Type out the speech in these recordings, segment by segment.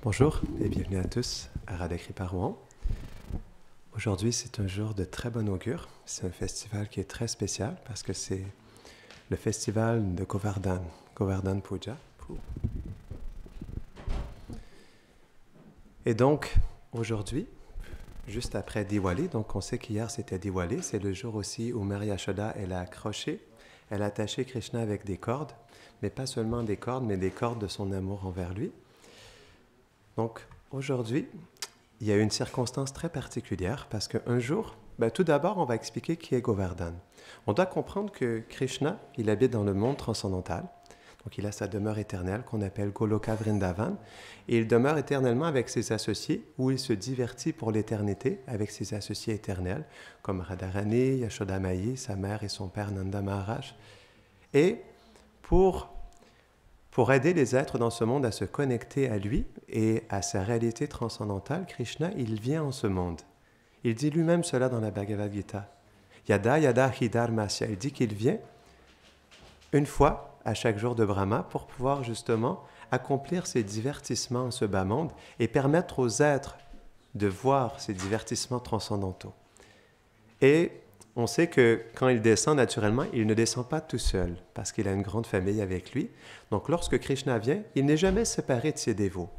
Bonjour et bienvenue à tous à Radha Kripa Rouen. Aujourd'hui, c'est un jour de très bon augure. C'est un festival qui est très spécial parce que c'est le festival de Govardhan, Govardhan Puja. Et donc, aujourd'hui, juste après Diwali, donc on sait qu'hier c'était Diwali, c'est le jour aussi où Mère Yashoda, elle a accroché, elle a attaché Krishna avec des cordes, mais pas seulement des cordes, mais des cordes de son amour envers lui. Donc, aujourd'hui, il y a une circonstance très particulière parce qu'un jour, tout d'abord, on va expliquer qui est Govardhan. On doit comprendre que Krishna, il habite dans le monde transcendantal. Donc, il a sa demeure éternelle qu'on appelle Goloka Vrindavan. Et il demeure éternellement avec ses associés où il se divertit pour l'éternité avec ses associés éternels comme Radharani, Yashoda Mayi, sa mère et son père Nanda Maharaj. Et pour aider les êtres dans ce monde à se connecter à lui et à sa réalité transcendantale, Krishna, il vient en ce monde. Il dit lui-même cela dans la Bhagavad Gita. Yada yada hi dharmasya. Il dit qu'il vient une fois à chaque jour de Brahma pour pouvoir justement accomplir ses divertissements en ce bas monde et permettre aux êtres de voir ces divertissements transcendantaux. Et on sait que quand il descend naturellement, il ne descend pas tout seul, parce qu'il a une grande famille avec lui. Donc lorsque Krishna vient, il n'est jamais séparé de ses dévots.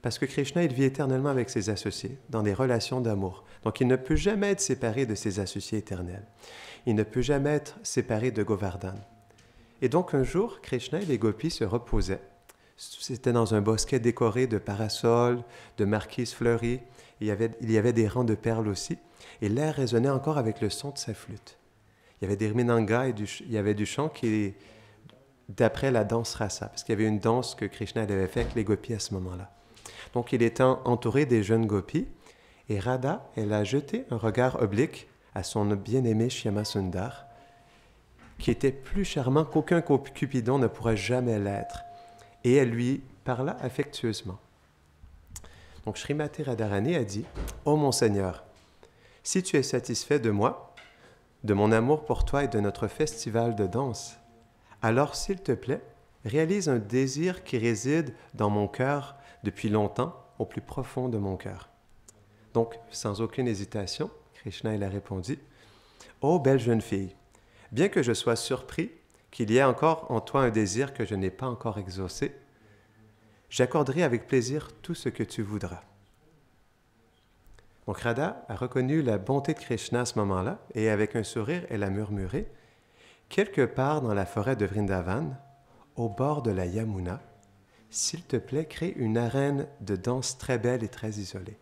Parce que Krishna, il vit éternellement avec ses associés, dans des relations d'amour. Donc il ne peut jamais être séparé de ses associés éternels. Il ne peut jamais être séparé de Govardhan. Et donc un jour, Krishna et les gopis se reposaient. C'était dans un bosquet décoré de parasols, de marquises fleuries. Il y avait des rangs de perles aussi. Et l'air résonnait encore avec le son de sa flûte. Il y avait des mrinangas et il y avait du chant qui est d'après la danse rasa, parce qu'il y avait une danse que Krishna avait faite avec les gopis à ce moment-là. Donc il était entouré des jeunes gopis, et Radha, elle a jeté un regard oblique à son bien-aimé Shyama Sundar, qui était plus charmant qu'aucun Cupidon ne pourrait jamais l'être. Et elle lui parla affectueusement. Donc Srimati Radharani a dit « Ô mon Seigneur, si tu es satisfait de moi, de mon amour pour toi et de notre festival de danse, alors s'il te plaît, réalise un désir qui réside dans mon cœur depuis longtemps, au plus profond de mon cœur. » Donc, sans aucune hésitation, Krishna il a répondu « Ô belle jeune fille, bien que je sois surpris qu'il y ait encore en toi un désir que je n'ai pas encore exaucé, j'accorderai avec plaisir tout ce que tu voudras. » Donc Radha a reconnu la bonté de Krishna à ce moment-là et avec un sourire, elle a murmuré « Quelque part dans la forêt de Vrindavan, au bord de la Yamuna, s'il te plaît, crée une arène de danse très belle et très isolée. »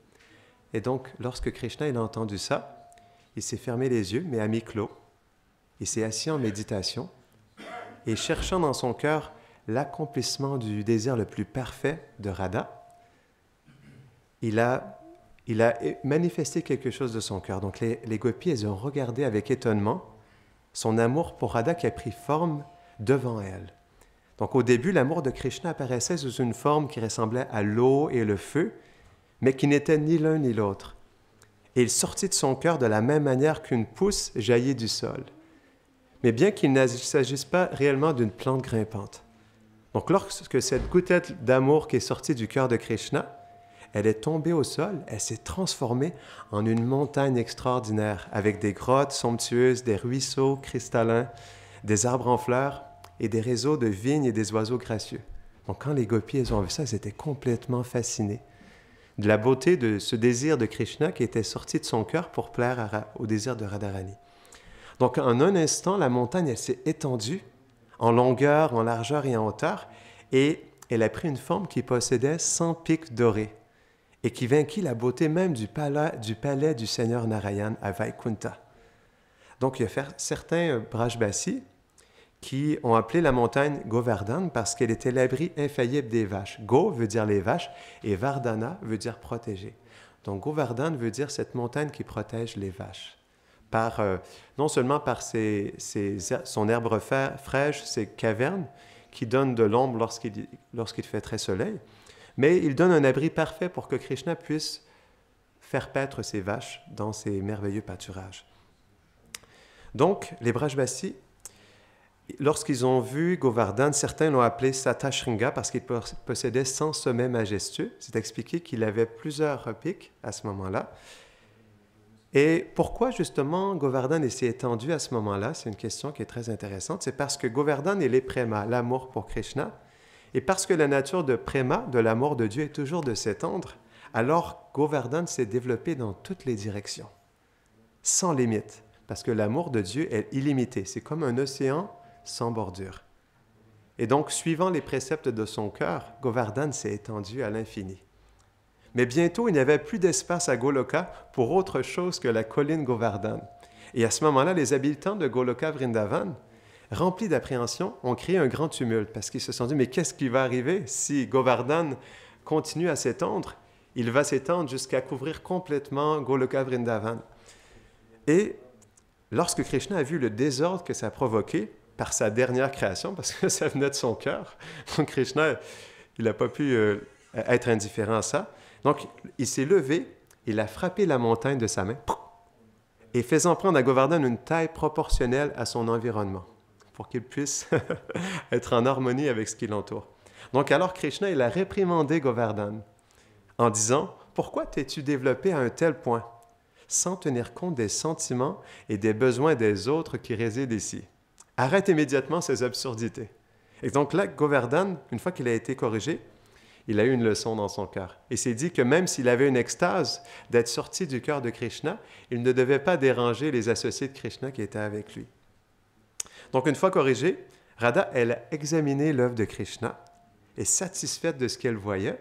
Et donc, lorsque Krishna il a entendu ça, il s'est fermé les yeux, mais à mi-clos. Il s'est assis en méditation et cherchant dans son cœur l'accomplissement du désir le plus parfait de Radha, il a manifesté quelque chose de son cœur. Donc les gopis, elles ont regardé avec étonnement son amour pour Radha qui a pris forme devant elle. Donc au début, l'amour de Krishna apparaissait sous une forme qui ressemblait à l'eau et le feu, mais qui n'était ni l'un ni l'autre. Et il sortit de son cœur de la même manière qu'une pousse jaillit du sol. Mais bien qu'il ne s'agisse pas réellement d'une plante grimpante. Donc lorsque cette gouttelette d'amour qui est sortie du cœur de Krishna, elle est tombée au sol, elle s'est transformée en une montagne extraordinaire avec des grottes somptueuses, des ruisseaux cristallins, des arbres en fleurs et des réseaux de vignes et des oiseaux gracieux. Donc quand les gopis elles ont vu ça, elles étaient complètement fascinées de la beauté de ce désir de Krishna qui était sorti de son cœur pour plaire au désir de Radharani. Donc en un instant, la montagne elle s'est étendue en longueur, en largeur et en hauteur, et elle a pris une forme qui possédait 100 pics dorés et qui vainquit la beauté même du palais du Seigneur Narayan à Vaikunta. Donc il y a certains Brajbasis qui ont appelé la montagne Govardhan parce qu'elle était l'abri infaillible des vaches. Go veut dire les vaches et Vardhana veut dire protéger. Donc Govardhan veut dire cette montagne qui protège les vaches. Non seulement par son herbe fraîche, ses cavernes qui donnent de l'ombre lorsqu'il fait très soleil, mais il donne un abri parfait pour que Krishna puisse faire paître ses vaches dans ses merveilleux pâturages. Donc, les Brajbasis, Lorsqu'ils ont vu Govardhan, certains l'ont appelé Satashringa parce qu'il possédait 100 sommets majestueux. C'est expliqué qu'il avait plusieurs pics à ce moment-là. Et pourquoi justement Govardhan s'est étendu à ce moment-là? C'est une question qui est très intéressante. C'est parce que Govardhan est les préma, l'amour pour Krishna. Et parce que la nature de préma, de l'amour de Dieu, est toujours de s'étendre, alors Govardhan s'est développé dans toutes les directions, sans limite, parce que l'amour de Dieu est illimité. C'est comme un océan sans bordure. Et donc, suivant les préceptes de son cœur, Govardhan s'est étendu à l'infini. Mais bientôt, il n'y avait plus d'espace à Goloka pour autre chose que la colline Govardhan. Et à ce moment-là, les habitants de Goloka Vrindavan, remplis d'appréhension, ont créé un grand tumulte parce qu'ils se sont dit, mais qu'est-ce qui va arriver si Govardhan continue à s'étendre? Il va s'étendre jusqu'à couvrir complètement Goloka Vrindavan. Et lorsque Krishna a vu le désordre que ça a provoqué par sa dernière création, parce que ça venait de son cœur, donc Krishna, il n'a pas pu être indifférent à ça. Donc, il s'est levé, il a frappé la montagne de sa main, et faisant prendre à Govardhan une taille proportionnelle à son environnement, pour qu'il puisse être en harmonie avec ce qui l'entoure. Donc, alors Krishna, il a réprimandé Govardhan en disant, « Pourquoi t'es-tu développé à un tel point, sans tenir compte des sentiments et des besoins des autres qui résident ici? Arrête immédiatement ces absurdités. » Et donc là, Govardhan, une fois qu'il a été corrigé, il a eu une leçon dans son cœur. Et s'est dit que même s'il avait une extase d'être sorti du cœur de Krishna, il ne devait pas déranger les associés de Krishna qui étaient avec lui. Donc une fois corrigé, Radha, elle a examiné l'œuvre de Krishna et satisfaite de ce qu'elle voyait,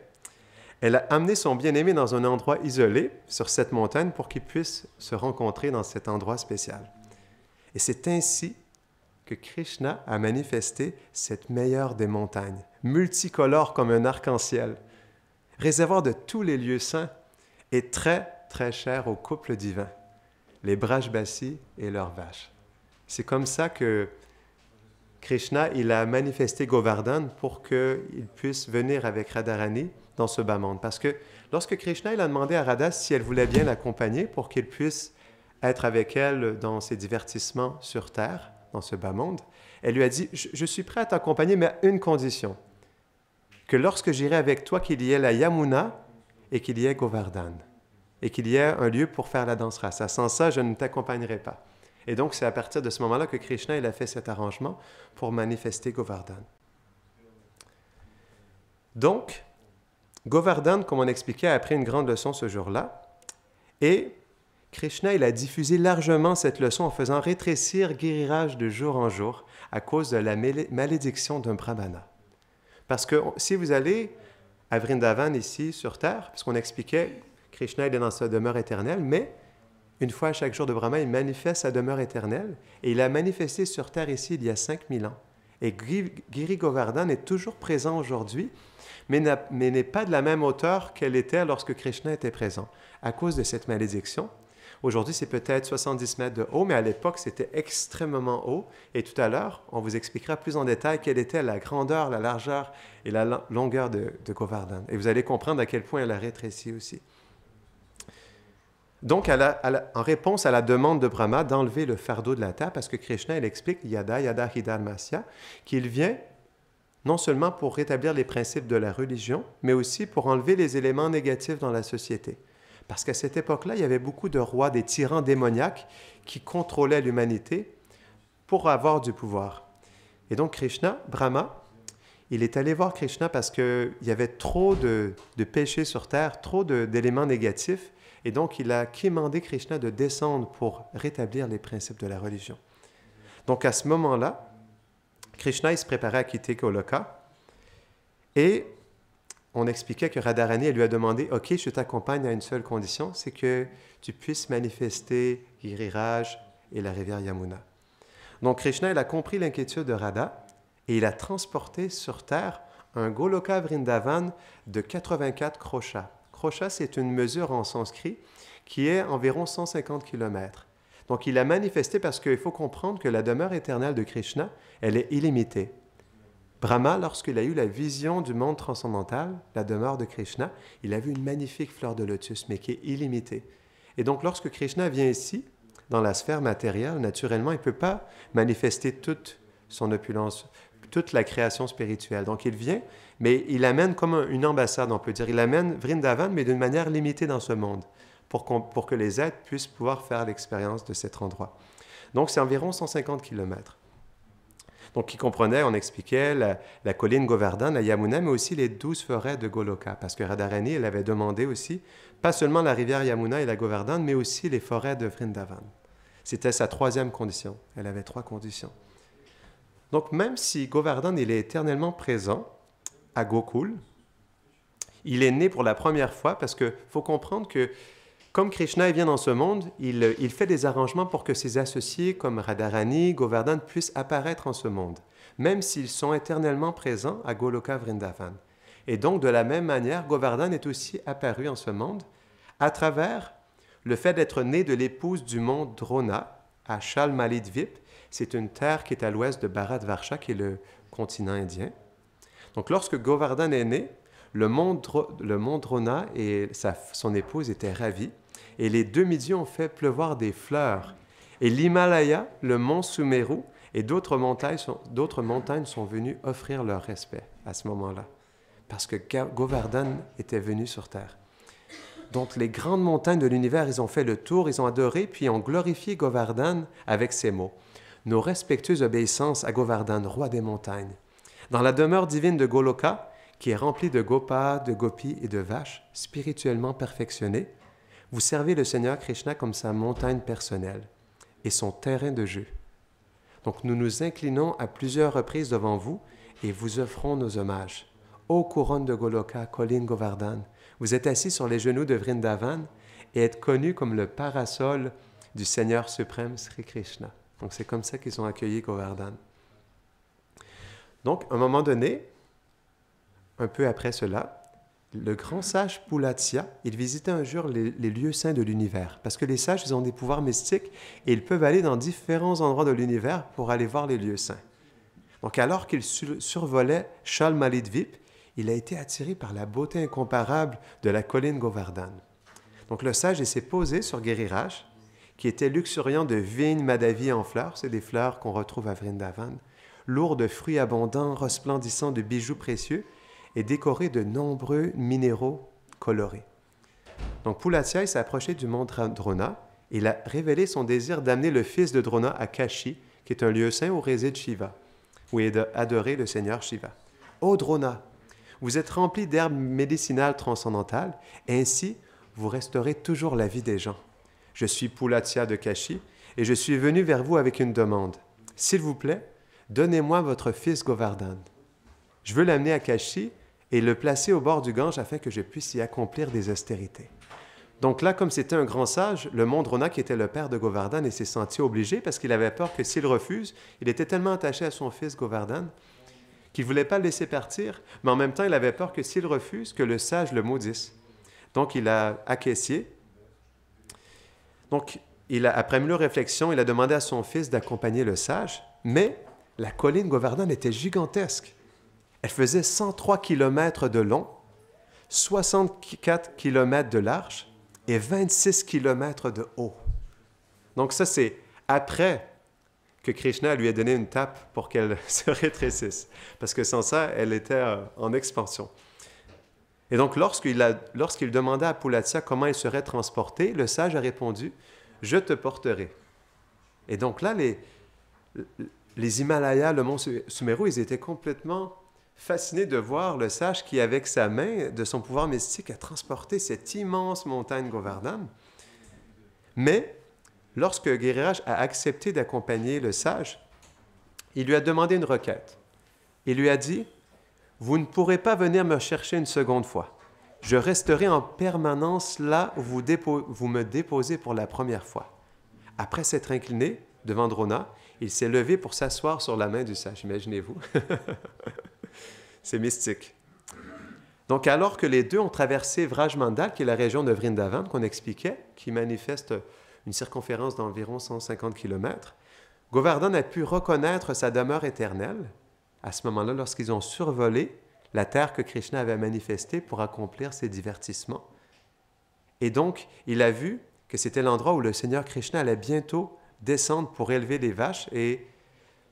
elle a amené son bien-aimé dans un endroit isolé sur cette montagne pour qu'ils puissent se rencontrer dans cet endroit spécial. Et c'est ainsi que Krishna a manifesté cette meilleure des montagnes, multicolore comme un arc-en-ciel, réservoir de tous les lieux saints et très, très cher au couple divin, les Brajbasis et leurs vaches. C'est comme ça que Krishna, il a manifesté Govardhan pour qu'il puisse venir avec Radharani dans ce bas monde. Parce que lorsque Krishna, il a demandé à Radha si elle voulait bien l'accompagner pour qu'il puisse être avec elle dans ses divertissements sur terre, dans ce bas monde, elle lui a dit, je suis prêt à t'accompagner, mais à une condition, que lorsque j'irai avec toi, qu'il y ait la Yamuna et qu'il y ait Govardhan, et qu'il y ait un lieu pour faire la danse rasa. Sans ça, je ne t'accompagnerai pas. Et donc, c'est à partir de ce moment-là que Krishna, il a fait cet arrangement pour manifester Govardhan. Donc, Govardhan, comme on expliquait, a appris une grande leçon ce jour-là, et Krishna, il a diffusé largement cette leçon en faisant rétrécir Giriraj de jour en jour à cause de la malédiction d'un brahmana. Parce que si vous allez à Vrindavan ici sur terre, parce qu'on expliquait, Krishna il est dans sa demeure éternelle, mais une fois à chaque jour de Brahma, il manifeste sa demeure éternelle et il a manifesté sur terre ici il y a 5000 ans. Et Giri Govardhan est toujours présent aujourd'hui, mais n'est pas de la même hauteur qu'elle était lorsque Krishna était présent, à cause de cette malédiction. Aujourd'hui, c'est peut-être 70 mètres de haut, mais à l'époque, c'était extrêmement haut. Et tout à l'heure, on vous expliquera plus en détail quelle était la grandeur, la largeur et la longueur de Govardhan. Et vous allez comprendre à quel point elle a rétréci aussi. Donc, en réponse à la demande de Brahma d'enlever le fardeau de la terre, parce que Krishna, il explique, Yada Yada Hidharmasya, qu'il vient non seulement pour rétablir les principes de la religion, mais aussi pour enlever les éléments négatifs dans la société. Parce qu'à cette époque-là, il y avait beaucoup de rois, des tyrans démoniaques qui contrôlaient l'humanité pour avoir du pouvoir. Et donc Krishna, Brahma, il est allé voir Krishna parce qu'il y avait trop de péchés sur terre, trop d'éléments négatifs, et donc il a quémandé Krishna de descendre pour rétablir les principes de la religion. Donc à ce moment-là, Krishna il se préparait à quitter Goloka, et on expliquait que Radharani elle lui a demandé « Ok, je t'accompagne à une seule condition, c'est que tu puisses manifester Giriraj et la rivière Yamuna. » Donc Krishna il a compris l'inquiétude de Radha et il a transporté sur terre un Goloka Vrindavan de 84 kroshas. Krosha, c'est une mesure en sanskrit qui est environ 150 km. Donc il a manifesté parce qu'il faut comprendre que la demeure éternelle de Krishna, elle est illimitée. Brahma, lorsqu'il a eu la vision du monde transcendantal, la demeure de Krishna, il a vu une magnifique fleur de lotus, mais qui est illimitée. Et donc, lorsque Krishna vient ici, dans la sphère matérielle, naturellement, il ne peut pas manifester toute son opulence, toute la création spirituelle. Donc il vient, mais il amène comme une ambassade, on peut dire. Il amène Vrindavan, mais d'une manière limitée dans ce monde, pour que les êtres puissent pouvoir faire l'expérience de cet endroit. Donc c'est environ 150 kilomètres. Donc qui comprenait, on expliquait, la colline Govardhan, la Yamuna, mais aussi les 12 forêts de Goloka, parce que Radharani, elle avait demandé aussi, pas seulement la rivière Yamuna et la Govardhan, mais aussi les forêts de Vrindavan. C'était sa troisième condition. Elle avait 3 conditions. Donc même si Govardhan, il est éternellement présent à Gokul, il est né pour la première fois, parce qu'il faut comprendre que comme Krishna il vient dans ce monde, il fait des arrangements pour que ses associés comme Radharani, Govardhan puissent apparaître en ce monde, même s'ils sont éternellement présents à Goloka Vrindavan. Et donc, de la même manière, Govardhan est aussi apparu en ce monde à travers le fait d'être né de l'épouse du mont Drona, à Shalmalidvip. C'est une terre qui est à l'ouest de Bharatvarsha, qui est le continent indien. Donc, lorsque Govardhan est né, le mont Drona et son épouse étaient ravis, et les deux midis ont fait pleuvoir des fleurs. Et l'Himalaya, le mont Sumeru et d'autres montagnes sont venues offrir leur respect à ce moment-là, parce que Govardhan était venu sur terre. Donc les grandes montagnes de l'univers, ils ont fait le tour, ils ont adoré, puis ont glorifié Govardhan avec ces mots. Nos respectueuses obéissances à Govardhan, roi des montagnes. Dans la demeure divine de Goloka, qui est remplie de gopas, de gopis et de vaches spirituellement perfectionnées, vous servez le Seigneur Krishna comme sa montagne personnelle et son terrain de jeu. Donc nous nous inclinons à plusieurs reprises devant vous et vous offrons nos hommages. Ô couronne de Goloka, colline Govardhan, vous êtes assis sur les genoux de Vrindavan et êtes connu comme le parasol du Seigneur suprême Sri Krishna. Donc c'est comme ça qu'ils ont accueilli Govardhan. Donc à un moment donné, un peu après cela, le grand sage Pulatsya, il visitait un jour les lieux saints de l'univers. Parce que les sages, ils ont des pouvoirs mystiques et ils peuvent aller dans différents endroits de l'univers pour aller voir les lieux saints. Donc alors qu'il survolait Shalmalidvip, il a été attiré par la beauté incomparable de la colline Govardhan. Donc le sage, il s'est posé sur Giriraj, qui était luxuriant de vignes Madhavi en fleurs, c'est des fleurs qu'on retrouve à Vrindavan, lourd de fruits abondants, resplendissant de bijoux précieux, et décoré de nombreux minéraux colorés. Donc Pulatsya s'est approché du mont Drona et il a révélé son désir d'amener le fils de Drona à Kashi, qui est un lieu saint où réside Shiva, où est adoré le Seigneur Shiva. Ô Drona, vous êtes rempli d'herbes médicinales transcendantales, ainsi vous restaurez toujours la vie des gens. Je suis Pulatsya de Kashi et je suis venu vers vous avec une demande. S'il vous plaît, donnez-moi votre fils Govardhan. Je veux l'amener à Kashi et le placer au bord du Gange afin que je puisse y accomplir des austérités. Donc là, comme c'était un grand sage, le mont Drona, qui était le père de Govardhan, il s'est senti obligé parce qu'il avait peur que s'il refuse, il était tellement attaché à son fils Govardhan qu'il ne voulait pas le laisser partir, mais en même temps, il avait peur que s'il refuse, que le sage le maudisse. Donc il a acquiescé. Donc, après mûre réflexion, il a demandé à son fils d'accompagner le sage, mais la colline Govardhan était gigantesque. Elle faisait 103 km de long, 64 km de large et 26 km de haut. Donc ça, c'est après que Krishna lui a donné une tape pour qu'elle se rétrécisse, parce que sans ça, elle était en expansion. Et donc, lorsqu'il demanda à Pulatsya comment il serait transporté, le sage a répondu « Je te porterai ». Et donc là, les Himalayas, le mont Sumeru, ils étaient complètement fascinés de voir le sage qui, avec sa main, de son pouvoir mystique, a transporté cette immense montagne Govardhan. Mais lorsque Giriraj a accepté d'accompagner le sage, il lui a demandé une requête. Il lui a dit « Vous ne pourrez pas venir me chercher une seconde fois. Je resterai en permanence là où vous me déposez pour la première fois. » Après s'être incliné devant Drona, il s'est levé pour s'asseoir sur la main du sage. Imaginez-vous. C'est mystique. Donc, alors que les deux ont traversé Vrajmandal, qui est la région de Vrindavan qu'on expliquait, qui manifeste une circonférence d'environ 150 km, Govardhan a pu reconnaître sa demeure éternelle à ce moment-là, lorsqu'ils ont survolé la terre que Krishna avait manifestée pour accomplir ses divertissements. Et donc, il a vu que c'était l'endroit où le Seigneur Krishna allait bientôt descendre pour élever les vaches et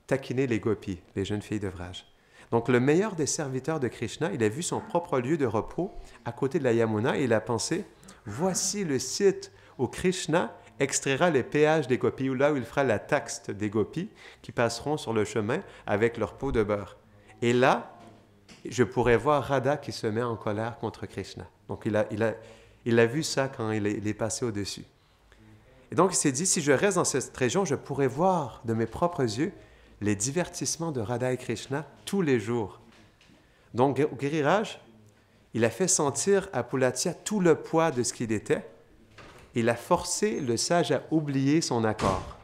taquiner les gopis, les jeunes filles de Vraj. Donc le meilleur des serviteurs de Krishna, il a vu son propre lieu de repos à côté de la Yamuna et il a pensé, voici le site où Krishna extraira les péages des gopis, ou là où il fera la taxe des gopis qui passeront sur le chemin avec leur peau de beurre. Et là, je pourrais voir Radha qui se met en colère contre Krishna. Donc il a vu ça quand il est passé au-dessus. Et donc il s'est dit, si je reste dans cette région, je pourrais voir de mes propres yeux les divertissements de Radha et Krishna tous les jours. Donc Giriraj, il a fait sentir à Pulatia tout le poids de ce qu'il était. Il a forcé le sage à oublier son accord.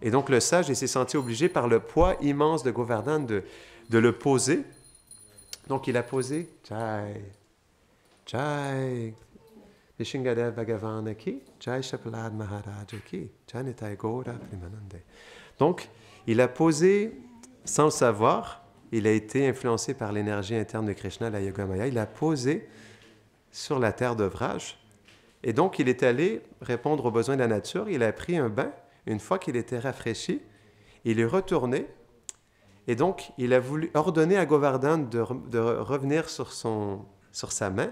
Et donc le sage, il s'est senti obligé par le poids immense de Govardhan de le poser. Donc il a posé Jai, Jai, Nishingadev Bhagavana ki, Jai Shapalad Maharaja ki, Jai Nitai Gaura Primanande. Donc il a posé, sans le savoir, il a été influencé par l'énergie interne de Krishna, la Yogamaya, il a posé sur la terre de Vraj. Et donc, il est allé répondre aux besoins de la nature. Il a pris un bain. Une fois qu'il était rafraîchi, il est retourné. Et donc, il a voulu ordonner à Govardhan de revenir sur sa main.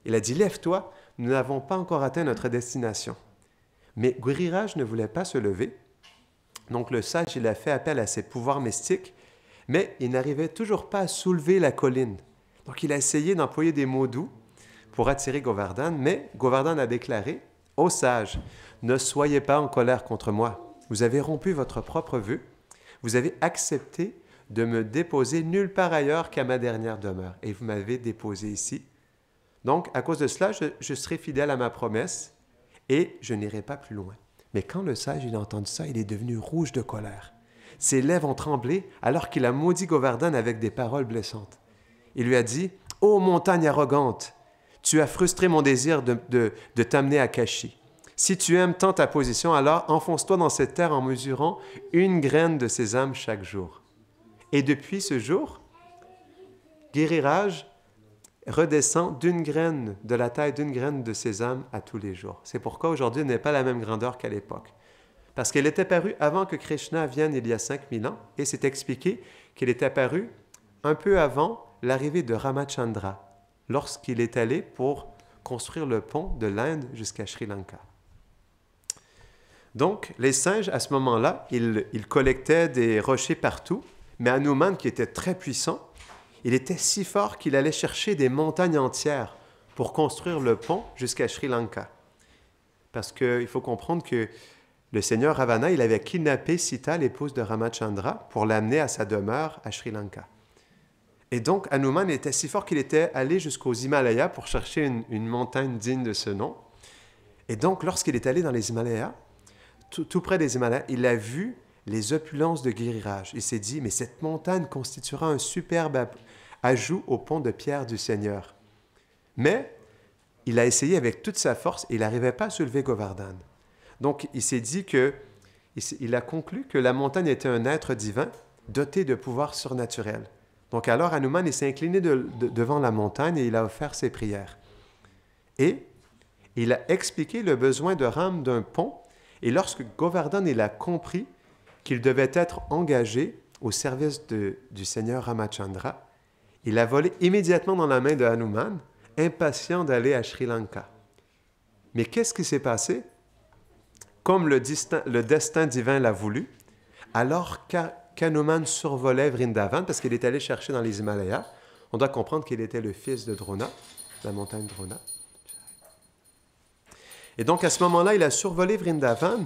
Il a dit, lève-toi, nous n'avons pas encore atteint notre destination. Mais Giriraj ne voulait pas se lever. Donc, le sage, il a fait appel à ses pouvoirs mystiques, mais il n'arrivait toujours pas à soulever la colline. Donc, il a essayé d'employer des mots doux pour attirer Govardhan, mais Govardhan a déclaré « Ô sage, ne soyez pas en colère contre moi. Vous avez rompu votre propre vœu. Vous avez accepté de me déposer nulle part ailleurs qu'à ma dernière demeure. Et vous m'avez déposé ici. Donc, à cause de cela, je serai fidèle à ma promesse et je n'irai pas plus loin. » Mais quand le sage il a entendu ça, il est devenu rouge de colère. Ses lèvres ont tremblé alors qu'il a maudit Govardhan avec des paroles blessantes. Il lui a dit « Ô montagne arrogante, tu as frustré mon désir de t'amener à Kashi. Si tu aimes tant ta position, alors enfonce-toi dans cette terre en mesurant une graine de sésame chaque jour. » Et depuis ce jour, Giriraj redescend de la taille d'une graine de sésame à tous les jours. C'est pourquoi aujourd'hui, elle n'est pas la même grandeur qu'à l'époque. Parce qu'elle est apparue avant que Krishna vienne il y a 5000 ans, et c'est expliqué qu'elle est apparue un peu avant l'arrivée de Ramachandra, lorsqu'il est allé pour construire le pont de l'Inde jusqu'à Sri Lanka. Donc, les singes, à ce moment-là, ils collectaient des rochers partout, mais Hanuman, qui était très puissant, il était si fort qu'il allait chercher des montagnes entières pour construire le pont jusqu'à Sri Lanka. Parce qu'il faut comprendre que le seigneur Ravana, il avait kidnappé Sita, l'épouse de Ramachandra, pour l'amener à sa demeure à Sri Lanka. Et donc, Hanuman était si fort qu'il était allé jusqu'aux Himalayas pour chercher une montagne digne de ce nom. Et donc, lorsqu'il est allé dans les Himalayas, tout près des Himalayas, il a vu les opulences de Giriraj. Il s'est dit, mais cette montagne constituera un superbe ajout au pont de pierre du Seigneur. Mais il a essayé avec toute sa force et il n'arrivait pas à soulever Govardhan. Donc, il s'est dit il a conclu que la montagne était un être divin doté de pouvoirs surnaturels. Donc alors, Hanuman, il s'est incliné devant la montagne et il a offert ses prières. Et il a expliqué le besoin de Ram d'un pont. Et lorsque Govardhan, il a compris qu'il devait être engagé au service du Seigneur Ramachandra, il a volé immédiatement dans la main de Hanuman, impatient d'aller à Sri Lanka. Mais qu'est-ce qui s'est passé? Comme le destin divin l'a voulu, alors qu'Hanuman survolait Vrindavan, parce qu'il est allé chercher dans les Himalayas, on doit comprendre qu'il était le fils de Drona, la montagne Drona. Et donc, à ce moment-là, il a survolé Vrindavan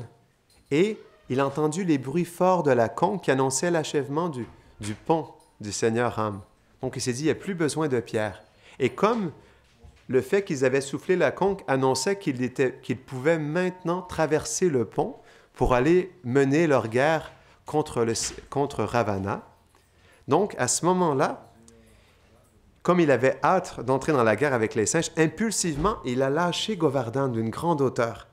et il a entendu les bruits forts de la conque qui annonçaient l'achèvement du pont du Seigneur Ram. Donc, il s'est dit, il n'y a plus besoin de pierre. Et comme le fait qu'ils avaient soufflé la conque annonçait qu'ils pouvaient maintenant traverser le pont pour aller mener leur guerre contre Ravana. Donc, à ce moment-là, comme il avait hâte d'entrer dans la guerre avec les singes, impulsivement, il a lâché Govardhan d'une grande hauteur.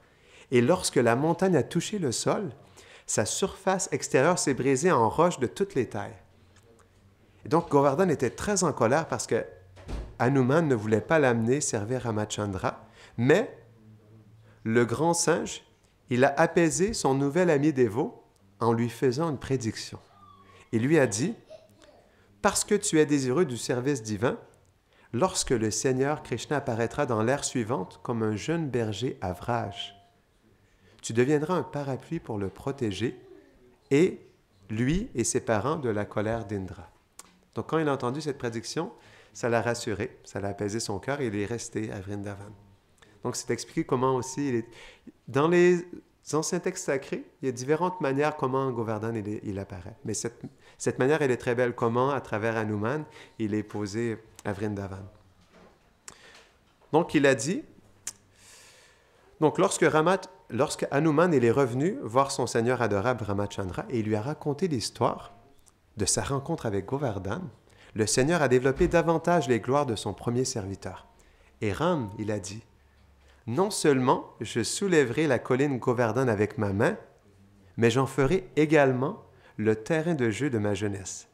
Et lorsque la montagne a touché le sol, sa surface extérieure s'est brisée en roches de toutes les tailles. Et donc, Govardhan était très en colère parce que Hanuman ne voulait pas l'amener servir Ramachandra, mais le grand singe, il a apaisé son nouvel ami dévot en lui faisant une prédiction. Il lui a dit, « Parce que tu es désireux du service divin, lorsque le Seigneur Krishna apparaîtra dans l'ère suivante comme un jeune berger à Vraj, tu deviendras un parapluie pour le protéger et lui et ses parents de la colère d'Indra. » Donc, quand il a entendu cette prédiction, ça l'a rassuré, ça l'a apaisé son cœur et il est resté à Vrindavan. Donc, c'est expliqué comment aussi, dans les anciens textes sacrés, il y a différentes manières comment Govardhan il apparaît. Mais cette manière, elle est très belle, comment, à travers Hanuman, il est posé à Vrindavan. Donc, il a dit, donc lorsque Hanuman il est revenu voir son seigneur adorable Ramachandra et il lui a raconté l'histoire de sa rencontre avec Govardhan, le Seigneur a développé davantage les gloires de son premier serviteur. Et Ram, il a dit, « Non seulement je soulèverai la colline Govardhan avec ma main, mais j'en ferai également le terrain de jeu de ma jeunesse. »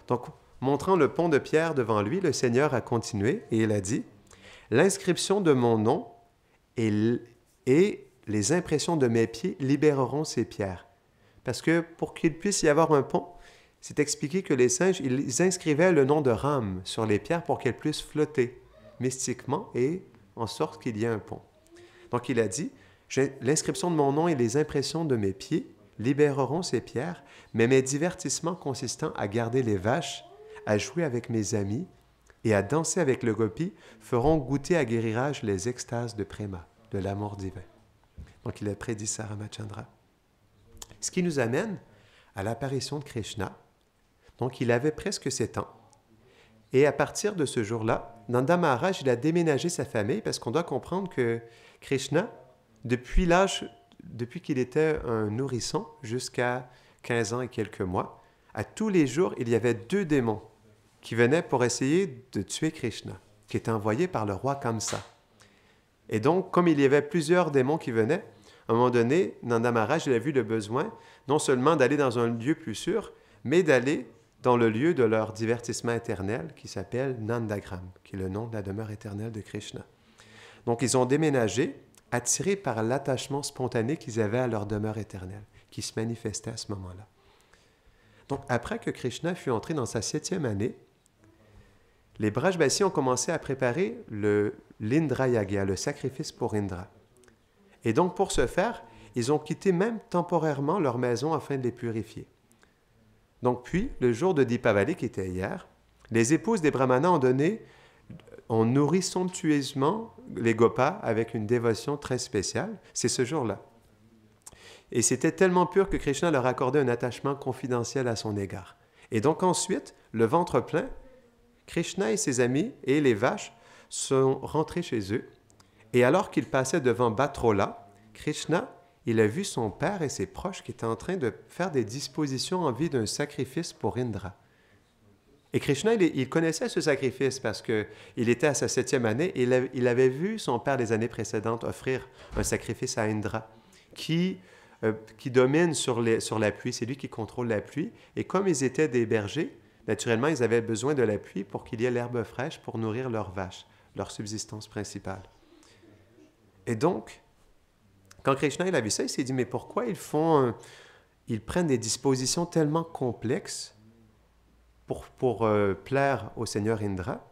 Donc, montrant le pont de pierre devant lui, le Seigneur a continué et il a dit, « L'inscription de mon nom et les impressions de mes pieds libéreront ces pierres. » Parce que pour qu'il puisse y avoir un pont, c'est expliqué que les singes, ils inscrivaient le nom de Ram sur les pierres pour qu'elles puissent flotter mystiquement et en sorte qu'il y ait un pont. Donc il a dit, l'inscription de mon nom et les impressions de mes pieds libéreront ces pierres, mais mes divertissements consistant à garder les vaches, à jouer avec mes amis et à danser avec le gopi feront goûter à Giriraj les extases de Prema, de l'amour divin. Donc il a prédit ça à Ramachandra. Ce qui nous amène à l'apparition de Krishna. Donc, il avait presque 7 ans. Et à partir de ce jour-là, Nanda Maharaj, il a déménagé sa famille parce qu'on doit comprendre que Krishna, depuis qu'il était un nourrisson jusqu'à 15 ans et quelques mois, à tous les jours, il y avait 2 démons qui venaient pour essayer de tuer Krishna, qui étaient envoyés par le roi Kamsa. Et donc, comme il y avait plusieurs démons qui venaient, à un moment donné, Nanda Maharaj, il a vu le besoin non seulement d'aller dans un lieu plus sûr, mais d'aller dans le lieu de leur divertissement éternel qui s'appelle Nandagram, qui est le nom de la demeure éternelle de Krishna. Donc, ils ont déménagé, attirés par l'attachement spontané qu'ils avaient à leur demeure éternelle, qui se manifestait à ce moment-là. Donc, après que Krishna fut entré dans sa 7e année, les Brajbasis ont commencé à préparer l'Indra Yagya, le sacrifice pour Indra. Et donc, pour ce faire, ils ont quitté même temporairement leur maison afin de les purifier. Donc, puis, le jour de Dipavali, qui était hier, les épouses des Brahmanas ont nourri somptueusement les Gopas avec une dévotion très spéciale. C'est ce jour-là. Et c'était tellement pur que Krishna leur accordait un attachement confidentiel à son égard. Et donc ensuite, le ventre plein, Krishna et ses amis et les vaches sont rentrés chez eux. Et alors qu'ils passaient devant Batrola, Krishna, il a vu son père et ses proches qui étaient en train de faire des dispositions en vue d'un sacrifice pour Indra. Et Krishna, il connaissait ce sacrifice parce qu'il était à sa 7e année et il avait vu son père les années précédentes offrir un sacrifice à Indra qui domine sur la pluie. C'est lui qui contrôle la pluie. Et comme ils étaient des bergers, naturellement, ils avaient besoin de la pluie pour qu'il y ait l'herbe fraîche pour nourrir leurs vaches, leur subsistance principale. Et donc, quand Krishna il a vu ça, il s'est dit, mais pourquoi ils prennent des dispositions tellement complexes pour plaire au Seigneur Indra?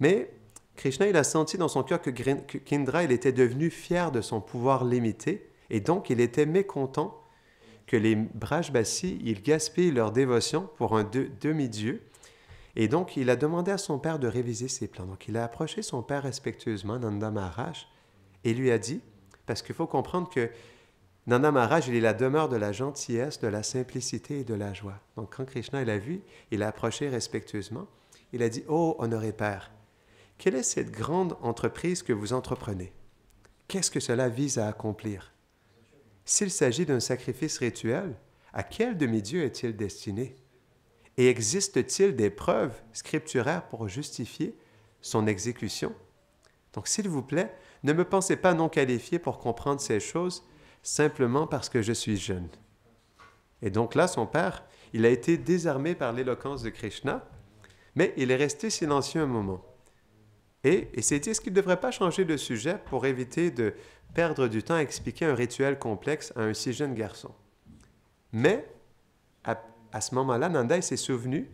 Mais Krishna, il a senti dans son cœur qu'Indra, il était devenu fier de son pouvoir limité, et donc il était mécontent que les Brajbasis, ils gaspillent leur dévotion pour un demi-dieu. Et donc, il a demandé à son père de réviser ses plans. Donc, il a approché son père respectueusement, Nanda Maharaj, et lui a dit, parce qu'il faut comprendre que Nanda Maharaj, il est la demeure de la gentillesse, de la simplicité et de la joie. Donc, quand Krishna l'a vu, il l'a approché respectueusement. Il a dit, « Oh, honoré père, quelle est cette grande entreprise que vous entreprenez? Qu'est-ce que cela vise à accomplir? S'il s'agit d'un sacrifice rituel, à quel demi-dieu est-il destiné? Et existe-t-il des preuves scripturaires pour justifier son exécution? Donc, s'il vous plaît, ne me pensez pas non qualifié pour comprendre ces choses simplement parce que je suis jeune. » Et donc là, son père, il a été désarmé par l'éloquence de Krishna, mais il est resté silencieux un moment. Et il s'est dit, est-ce qu'il ne devrait pas changer de sujet pour éviter de perdre du temps à expliquer un rituel complexe à un si jeune garçon? Mais à ce moment-là, Nanda s'est souvenu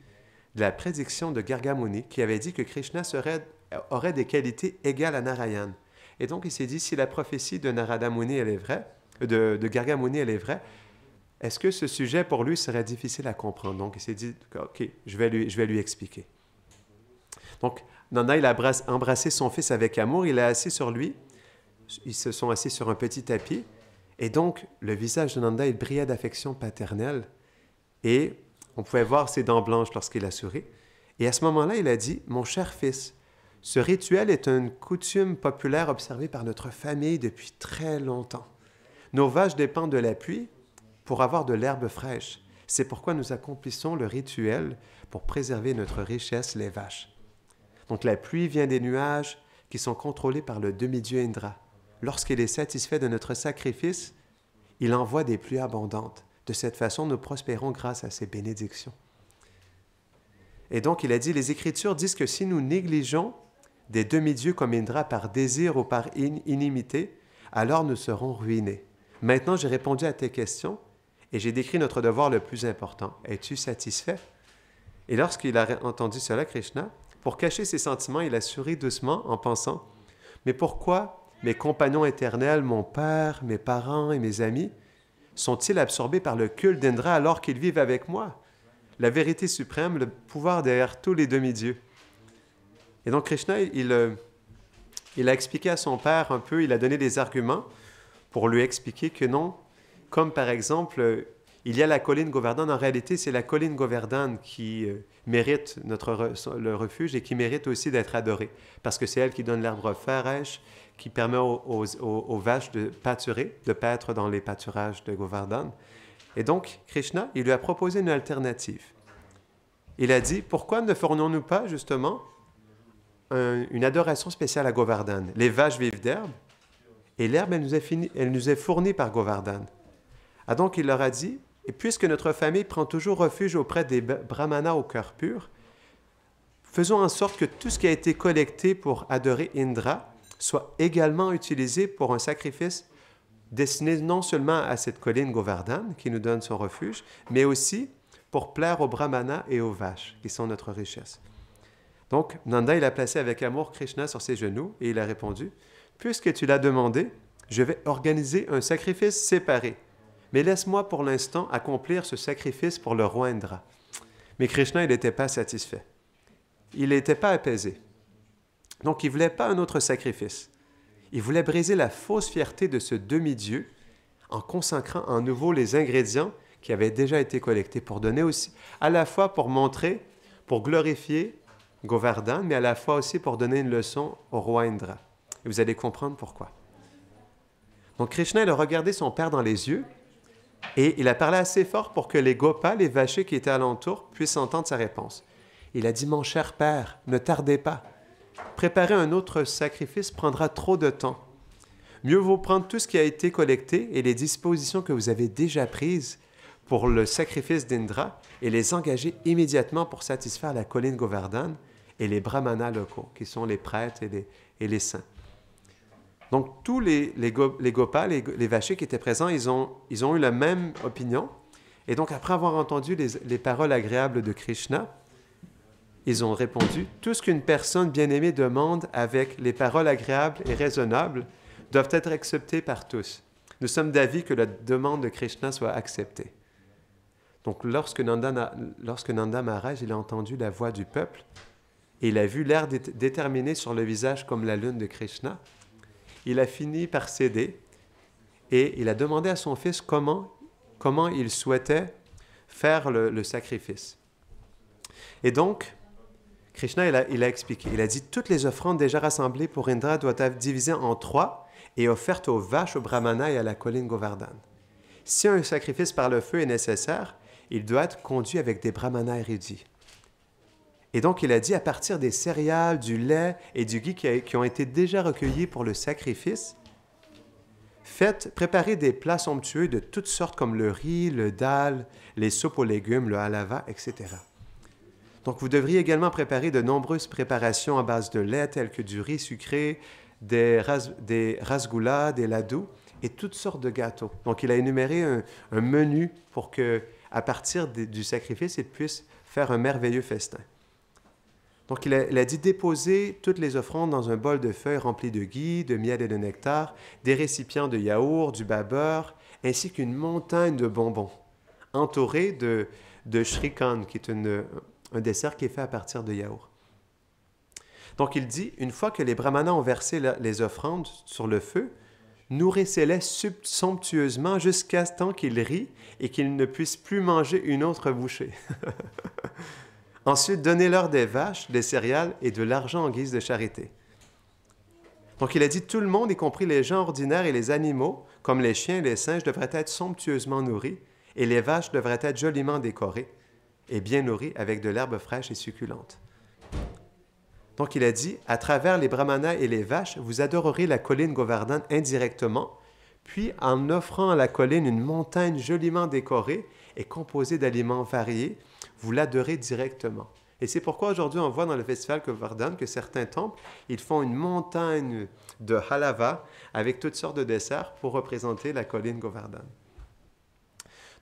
de la prédiction de Gargamuni qui avait dit que Krishna aurait des qualités égales à Narayan. Et donc, il s'est dit, si la prophétie de Narada Muni, elle est vraie, de Gargamuni, elle est vraie, est-ce que ce sujet, pour lui, serait difficile à comprendre? Donc, il s'est dit, OK, je vais lui expliquer. Donc, Nanda, il a embrassé son fils avec amour, il est assis sur lui, ils se sont assis sur un petit tapis, et donc, le visage de Nanda, il brillait d'affection paternelle, et on pouvait voir ses dents blanches lorsqu'il a souri. Et à ce moment-là, il a dit, « Mon cher fils, ce rituel est une coutume populaire observée par notre famille depuis très longtemps. Nos vaches dépendent de la pluie pour avoir de l'herbe fraîche. C'est pourquoi nous accomplissons le rituel pour préserver notre richesse, les vaches. » Donc la pluie vient des nuages qui sont contrôlés par le demi-dieu Indra. Lorsqu'il est satisfait de notre sacrifice, il envoie des pluies abondantes. De cette façon, nous prospérons grâce à ses bénédictions. Et donc, il a dit, les Écritures disent que si nous négligeons des demi-dieux comme Indra par désir ou par inimité, alors nous serons ruinés. Maintenant, j'ai répondu à tes questions et j'ai décrit notre devoir le plus important. Es-tu satisfait? Et lorsqu'il a entendu cela, Krishna, pour cacher ses sentiments, il a souri doucement en pensant, « Mais pourquoi mes compagnons éternels, mon père, mes parents et mes amis, sont-ils absorbés par le culte d'Indra alors qu'ils vivent avec moi? La vérité suprême, le pouvoir derrière tous les demi-dieux. » Et donc Krishna, il a expliqué à son père un peu, il a donné des arguments pour lui expliquer que non, comme par exemple, il y a la colline Govardhan, en réalité c'est la colline Govardhan qui mérite le refuge et qui mérite aussi d'être adorée, parce que c'est elle qui donne l'herbe fraîche, qui permet aux vaches de pâturer, de paître dans les pâturages de Govardhan. Et donc, Krishna, il lui a proposé une alternative. Il a dit, pourquoi ne ferions-nous pas justement une adoration spéciale à Govardhan? Les vaches vivent d'herbe, et l'herbe, elle nous est fournie par Govardhan. Ah, donc, il leur a dit, et puisque notre famille prend toujours refuge auprès des brahmanas au cœur pur, faisons en sorte que tout ce qui a été collecté pour adorer Indra soit également utilisé pour un sacrifice destiné non seulement à cette colline Govardhan qui nous donne son refuge, mais aussi pour plaire aux brahmanas et aux vaches, qui sont notre richesse. Donc, Nanda, il a placé avec amour Krishna sur ses genoux et il a répondu, « Puisque tu l'as demandé, je vais organiser un sacrifice séparé. Mais laisse-moi pour l'instant accomplir ce sacrifice pour le roi Indra. » Mais Krishna, il n'était pas satisfait. Il n'était pas apaisé. Donc, il ne voulait pas un autre sacrifice. Il voulait briser la fausse fierté de ce demi-dieu en consacrant en nouveau les ingrédients qui avaient déjà été collectés pour donner aussi, à la fois pour montrer, pour glorifier Govardhan, mais à la fois aussi pour donner une leçon au roi Indra. Et vous allez comprendre pourquoi. Donc, Krishna, il a regardé son père dans les yeux et il a parlé assez fort pour que les gopas, les vachers qui étaient alentour, puissent entendre sa réponse. Il a dit, « Mon cher père, ne tardez pas. Préparer un autre sacrifice prendra trop de temps. Mieux vaut prendre tout ce qui a été collecté et les dispositions que vous avez déjà prises pour le sacrifice d'Indra et les engager immédiatement pour satisfaire la colline Govardhan et les brahmanas locaux, qui sont les prêtres et les saints. » Donc, tous les gopas, les vachers qui étaient présents, ils ont eu la même opinion. Et donc, après avoir entendu les paroles agréables de Krishna, ils ont répondu, « Tout ce qu'une personne bien-aimée demande avec les paroles agréables et raisonnables doivent être acceptées par tous. Nous sommes d'avis que la demande de Krishna soit acceptée. » Donc, lorsque Nanda Maharaj il a entendu la voix du peuple, et il a vu l'air déterminé sur le visage comme la lune de Krishna, il a fini par céder et il a demandé à son fils comment il souhaitait faire le sacrifice. Et donc, Krishna, il a expliqué. Il a dit, toutes les offrandes déjà rassemblées pour Indra doivent être divisées en 3 et offertes aux vaches, aux brahmanas et à la colline Govardhan. Si un sacrifice par le feu est nécessaire, il doit être conduit avec des brahmanas érudits. Et donc, il a dit, à partir des céréales, du lait et du ghee qui ont été déjà recueillis pour le sacrifice, préparez des plats somptueux de toutes sortes comme le riz, le dal, les soupes aux légumes, le halava, etc. Donc, vous devriez également préparer de nombreuses préparations à base de lait, telles que du riz sucré, des rasgoulas, des ladous et toutes sortes de gâteaux. Donc, il a énuméré un menu pour que, à partir du sacrifice, ils puissent faire un merveilleux festin. Donc, il a dit déposer toutes les offrandes dans un bol de feuilles rempli de gui, de miel et de nectar, des récipients de yaourt, du babeur, ainsi qu'une montagne de bonbons, entourée de shrikand, qui est un dessert qui est fait à partir de yaourt. Donc, il dit, une fois que les brahmanas ont versé les offrandes sur le feu, nourrissez-les somptueusement jusqu'à ce temps qu'ils rient et qu'ils ne puissent plus manger une autre bouchée. Ensuite, donnez-leur des vaches, des céréales et de l'argent en guise de charité. Donc, il a dit, tout le monde, y compris les gens ordinaires et les animaux, comme les chiens et les singes, devraient être somptueusement nourris, et les vaches devraient être joliment décorées et bien nourries avec de l'herbe fraîche et succulente. Donc, il a dit, à travers les brahmanas et les vaches, vous adorerez la colline Govardhan indirectement, puis en offrant à la colline une montagne joliment décorée et composée d'aliments variés, vous l'adorez directement. Et c'est pourquoi aujourd'hui, on voit dans le festival Govardhan que certains temples, ils font une montagne de halava avec toutes sortes de desserts pour représenter la colline Govardhan.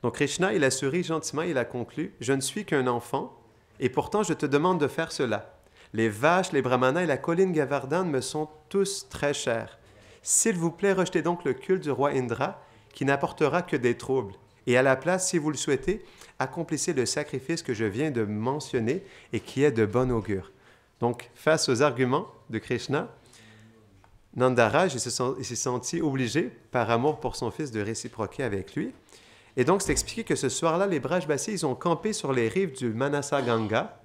Donc Krishna, il a souri gentiment, il a conclu, « Je ne suis qu'un enfant, et pourtant je te demande de faire cela. Les vaches, les brahmanas et la colline Govardhan me sont tous très chers. S'il vous plaît, rejetez donc le culte du roi Indra, qui n'apportera que des troubles. Et à la place, si vous le souhaitez, accomplissez le sacrifice que je viens de mentionner et qui est de bon augure. » Donc, face aux arguments de Krishna, Nandaraj s'est senti obligé, par amour pour son fils, de réciproquer avec lui. Et donc, c'est expliqué que ce soir-là, les Brajbasis, ils ont campé sur les rives du Manasa Ganga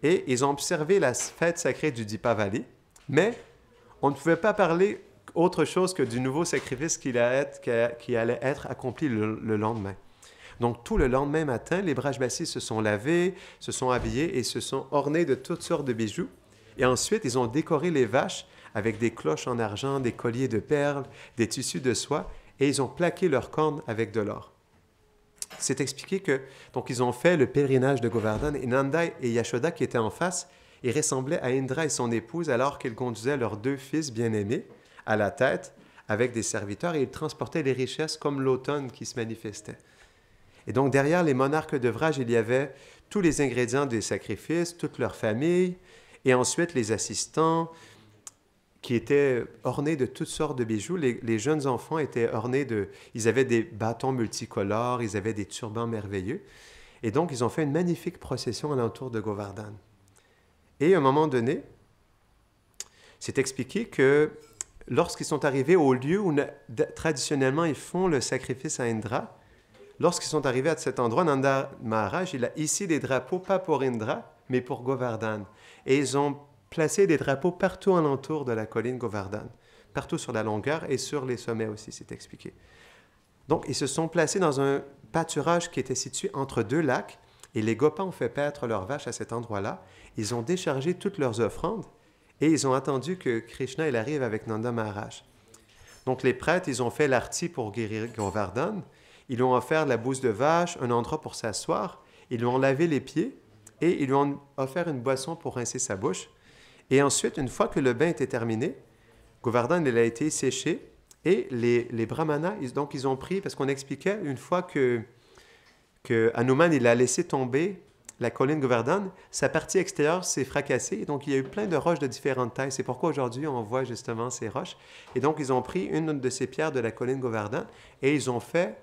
et ils ont observé la fête sacrée du Dipavali. Mais on ne pouvait pas parler autre chose que du nouveau sacrifice qui allait être accompli le lendemain. Donc, tout le lendemain matin, les Brajbasis se sont lavés, se sont habillés et se sont ornés de toutes sortes de bijoux. Et ensuite, ils ont décoré les vaches avec des cloches en argent, des colliers de perles, des tissus de soie, et ils ont plaqué leurs cornes avec de l'or. C'est expliqué que, donc, ils ont fait le pèlerinage de Govardhan, et Nanda et Yashoda, qui étaient en face, ils ressemblaient à Indra et son épouse alors qu'ils conduisaient leurs deux fils bien-aimés à la tête avec des serviteurs, et ils transportaient les richesses comme l'automne qui se manifestait. Et donc, derrière les monarques de Vraj, il y avait tous les ingrédients des sacrifices, toute leur famille, et ensuite les assistants qui étaient ornés de toutes sortes de bijoux. Les jeunes enfants étaient ornés ils avaient des bâtons multicolores, ils avaient des turbans merveilleux. Et donc, ils ont fait une magnifique procession alentour de Govardhan. Et à un moment donné, c'est expliqué que lorsqu'ils sont arrivés au lieu où traditionnellement ils font le sacrifice à Indra, lorsqu'ils sont arrivés à cet endroit, Nanda Maharaj, il a hissé des drapeaux, pas pour Indra, mais pour Govardhan. Et ils ont placé des drapeaux partout alentour de la colline Govardhan, partout sur la longueur et sur les sommets aussi, c'est expliqué. Donc, ils se sont placés dans un pâturage qui était situé entre deux lacs, et les Gopas ont fait paître leurs vaches à cet endroit-là. Ils ont déchargé toutes leurs offrandes, et ils ont attendu que Krishna il arrive avec Nanda Maharaj. Donc, les prêtres, ils ont fait l'arti pour guérir Govardhan. Ils lui ont offert la bouse de vache, un endroit pour s'asseoir. Ils lui ont lavé les pieds et ils lui ont offert une boisson pour rincer sa bouche. Et ensuite, une fois que le bain était terminé, Govardhan il a été séché et les brahmanas, ils ont pris, parce qu'on expliquait une fois que Hanuman il a laissé tomber la colline Govardhan, sa partie extérieure s'est fracassée, et donc il y a eu plein de roches de différentes tailles. C'est pourquoi aujourd'hui on voit justement ces roches. Et donc ils ont pris une de ces pierres de la colline Govardhan et ils ont fait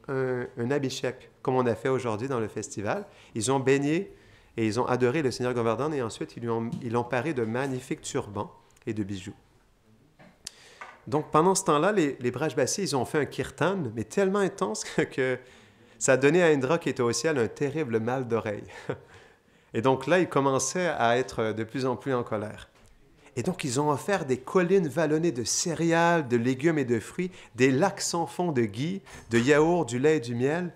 un abhishek, comme on a fait aujourd'hui dans le festival. Ils ont baigné et ils ont adoré le Seigneur Govardhan et ensuite ils l'ont paré de magnifiques turbans et de bijoux. Donc pendant ce temps-là, les Brajbasis, ils ont fait un kirtan, mais tellement intense que ça a donné à Indra qui était au ciel un terrible mal d'oreille. Et donc là, il commençait à être de plus en plus en colère. Et donc, ils ont offert des collines vallonnées de céréales, de légumes et de fruits, des lacs sans fond de gui, de yaourt, du lait et du miel.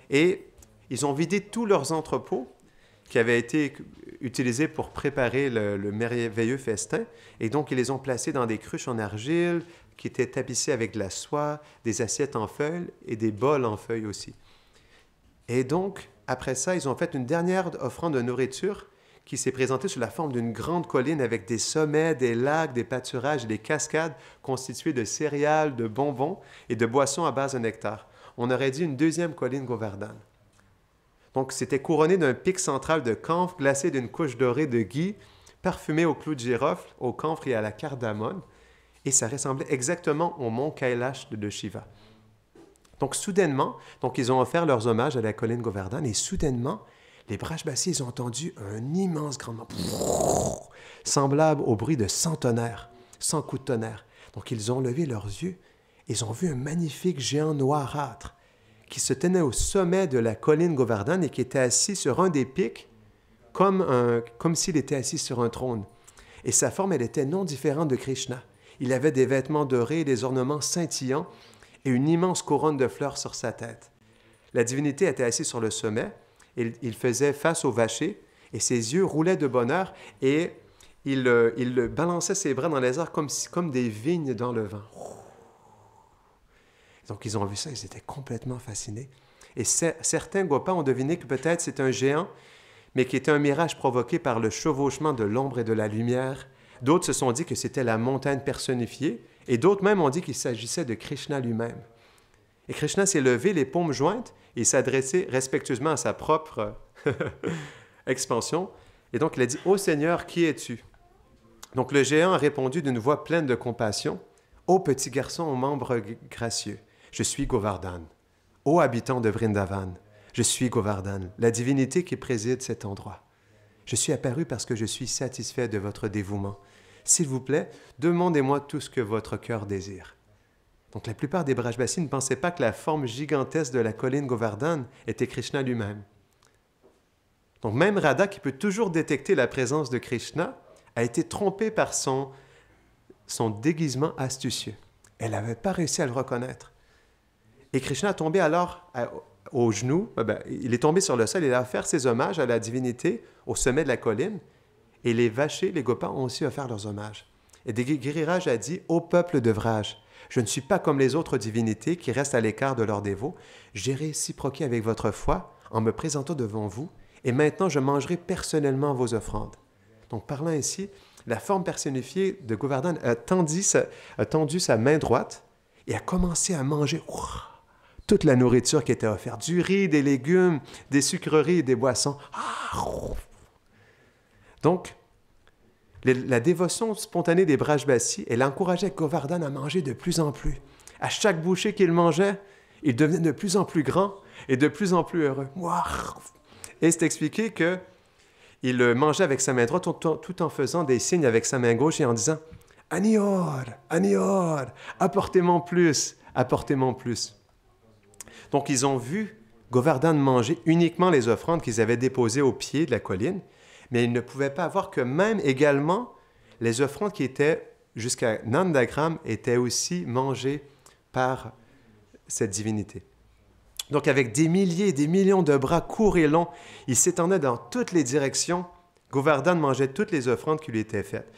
Et ils ont vidé tous leurs entrepôts qui avaient été utilisés pour préparer le merveilleux festin. Et donc, ils les ont placés dans des cruches en argile qui étaient tapissées avec de la soie, des assiettes en feuilles et des bols en feuilles aussi. Et donc, après ça, ils ont fait une dernière offrande de nourriture qui s'est présentée sous la forme d'une grande colline avec des sommets, des lacs, des pâturages et des cascades constituées de céréales, de bonbons et de boissons à base de nectar. On aurait dit une deuxième colline Govardhan. Donc, c'était couronné d'un pic central de camphre glacé d'une couche dorée de gui, parfumé au clou de girofle, au camphre et à la cardamone. Et ça ressemblait exactement au mont Kailash de Shiva. Donc, soudainement, ils ont offert leurs hommages à la colline Govardhan et soudainement, les Brajbasis, ils ont entendu un immense grondement, semblable au bruit de 100 tonnerres, 100 coups de tonnerre. Donc, ils ont levé leurs yeux et ils ont vu un magnifique géant noirâtre qui se tenait au sommet de la colline Govardhan et qui était assis sur un des pics comme s'il était assis sur un trône. Et sa forme, elle était non différente de Krishna. Il avait des vêtements dorés, des ornements scintillants et une immense couronne de fleurs sur sa tête. La divinité était assise sur le sommet, il faisait face au vacher et ses yeux roulaient de bonheur et il balançait ses bras dans les airs comme des vignes dans le vent. Donc, ils ont vu ça, ils étaient complètement fascinés. Et certains Gopas ont deviné que peut-être c'est un géant, mais qui était un mirage provoqué par le chevauchement de l'ombre et de la lumière. D'autres se sont dit que c'était la montagne personnifiée, et d'autres même ont dit qu'il s'agissait de Krishna lui-même. Et Krishna s'est levé, les paumes jointes, et il s'est adressé respectueusement à sa propre expansion. Et donc, il a dit « Ô Seigneur, qui es-tu » Donc, le géant a répondu d'une voix pleine de compassion « Ô petit garçon aux membres gracieux, je suis Govardhan. Ô habitant de Vrindavan, je suis Govardhan, la divinité qui préside cet endroit. Je suis apparu parce que je suis satisfait de votre dévouement. S'il vous plaît, demandez-moi tout ce que votre cœur désire. » Donc, la plupart des Brajbasis ne pensaient pas que la forme gigantesque de la colline Govardhan était Krishna lui-même. Donc, même Radha, qui peut toujours détecter la présence de Krishna, a été trompée par son déguisement astucieux. Elle n'avait pas réussi à le reconnaître. Et Krishna a tombé alors aux genoux, il est tombé sur le sol, il a offert ses hommages à la divinité au sommet de la colline, et les vachers, les Gopas, ont aussi offert leurs hommages. Et Giriraj a dit « Ô peuple de Vraj, je ne suis pas comme les autres divinités qui restent à l'écart de leurs dévots. J'ai réciproqué avec votre foi en me présentant devant vous, et maintenant je mangerai personnellement vos offrandes. » Donc, parlant ainsi, la forme personnifiée de Govardhan a tendu sa main droite et a commencé à manger toute la nourriture qui était offerte, du riz, des légumes, des sucreries et des boissons. Donc, la dévotion spontanée des Brajbasis, elle encourageait Govardhan à manger de plus en plus. À chaque bouchée qu'il mangeait, il devenait de plus en plus grand et de plus en plus heureux. Et c'est expliqué qu'il mangeait avec sa main droite tout en faisant des signes avec sa main gauche et en disant « Anior, Anior, apportez-moi plus, apportez-moi plus. » Donc, ils ont vu Govardhan manger uniquement les offrandes qu'ils avaient déposées au pied de la colline, mais ils ne pouvaient pas voir que même également, les offrandes qui étaient jusqu'à Nandagram étaient aussi mangées par cette divinité. Donc, avec des milliers et des millions de bras courts et longs, il s'étendait dans toutes les directions. Govardhan mangeait toutes les offrandes qui lui étaient faites.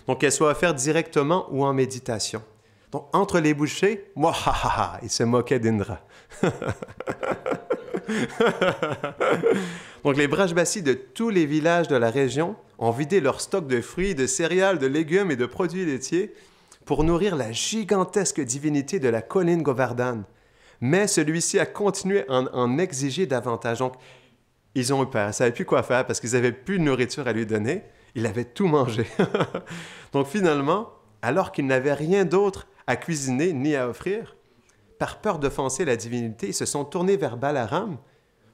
Donc, qu'elles soient offertes directement ou en méditation. Donc, entre les bouchées, il se moquait d'Indra. Donc, les Brajbasis de tous les villages de la région ont vidé leur stock de fruits, de céréales, de légumes et de produits laitiers pour nourrir la gigantesque divinité de la colline Govardhan. Mais celui-ci a continué à en exiger davantage. Donc, ils ont eu peur, ils ne savaient plus quoi faire parce qu'ils n'avaient plus de nourriture à lui donner. Il avait tout mangé. Donc, finalement, alors qu'ils n'avaient rien d'autre à cuisiner ni à offrir, par peur d'offenser la divinité, ils se sont tournés vers Balaram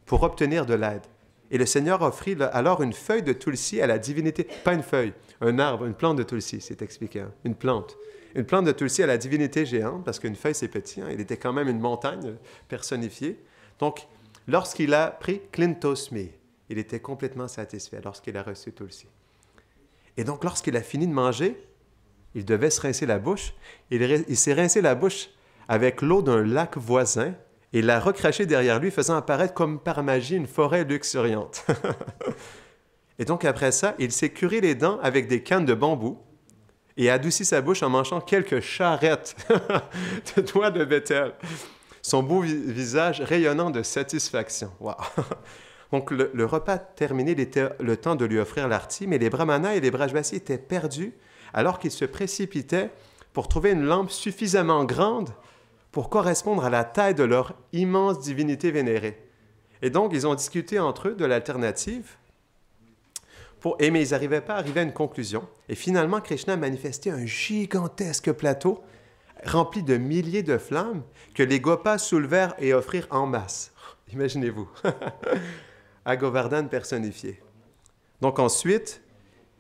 pour obtenir de l'aide. Et le Seigneur offrit alors une feuille de tulsi à la divinité. Pas une feuille, un arbre, une plante de tulsi, c'est expliqué. Hein? Une plante. Une plante de tulsi à la divinité géante, parce qu'une feuille, c'est petit. Hein? Il était quand même une montagne personnifiée. Donc, lorsqu'il a pris Klintosmi, il était complètement satisfait lorsqu'il a reçu tulsi. Et donc, lorsqu'il a fini de manger, il devait se rincer la bouche. Il s'est rincé la bouche avec l'eau d'un lac voisin et l'a recraché derrière lui, faisant apparaître comme par magie une forêt luxuriante. Et donc, après ça, il s'est curé les dents avec des cannes de bambou et adouci sa bouche en mangeant quelques charrettes de doigts de Bethel. Son beau visage rayonnant de satisfaction. Wow. Donc, le repas terminé, il était le temps de lui offrir l'arti, mais les brahmanas et les brajbasis étaient perdus alors qu'ils se précipitaient pour trouver une lampe suffisamment grande pour correspondre à la taille de leur immense divinité vénérée. Et donc, ils ont discuté entre eux de l'alternative, mais ils n'arrivaient pas à arriver à une conclusion. Et finalement, Krishna a manifesté un gigantesque plateau rempli de milliers de flammes que les Gopas soulevèrent et offrirent en masse. Imaginez-vous, à Govardhan personnifié. Donc ensuite,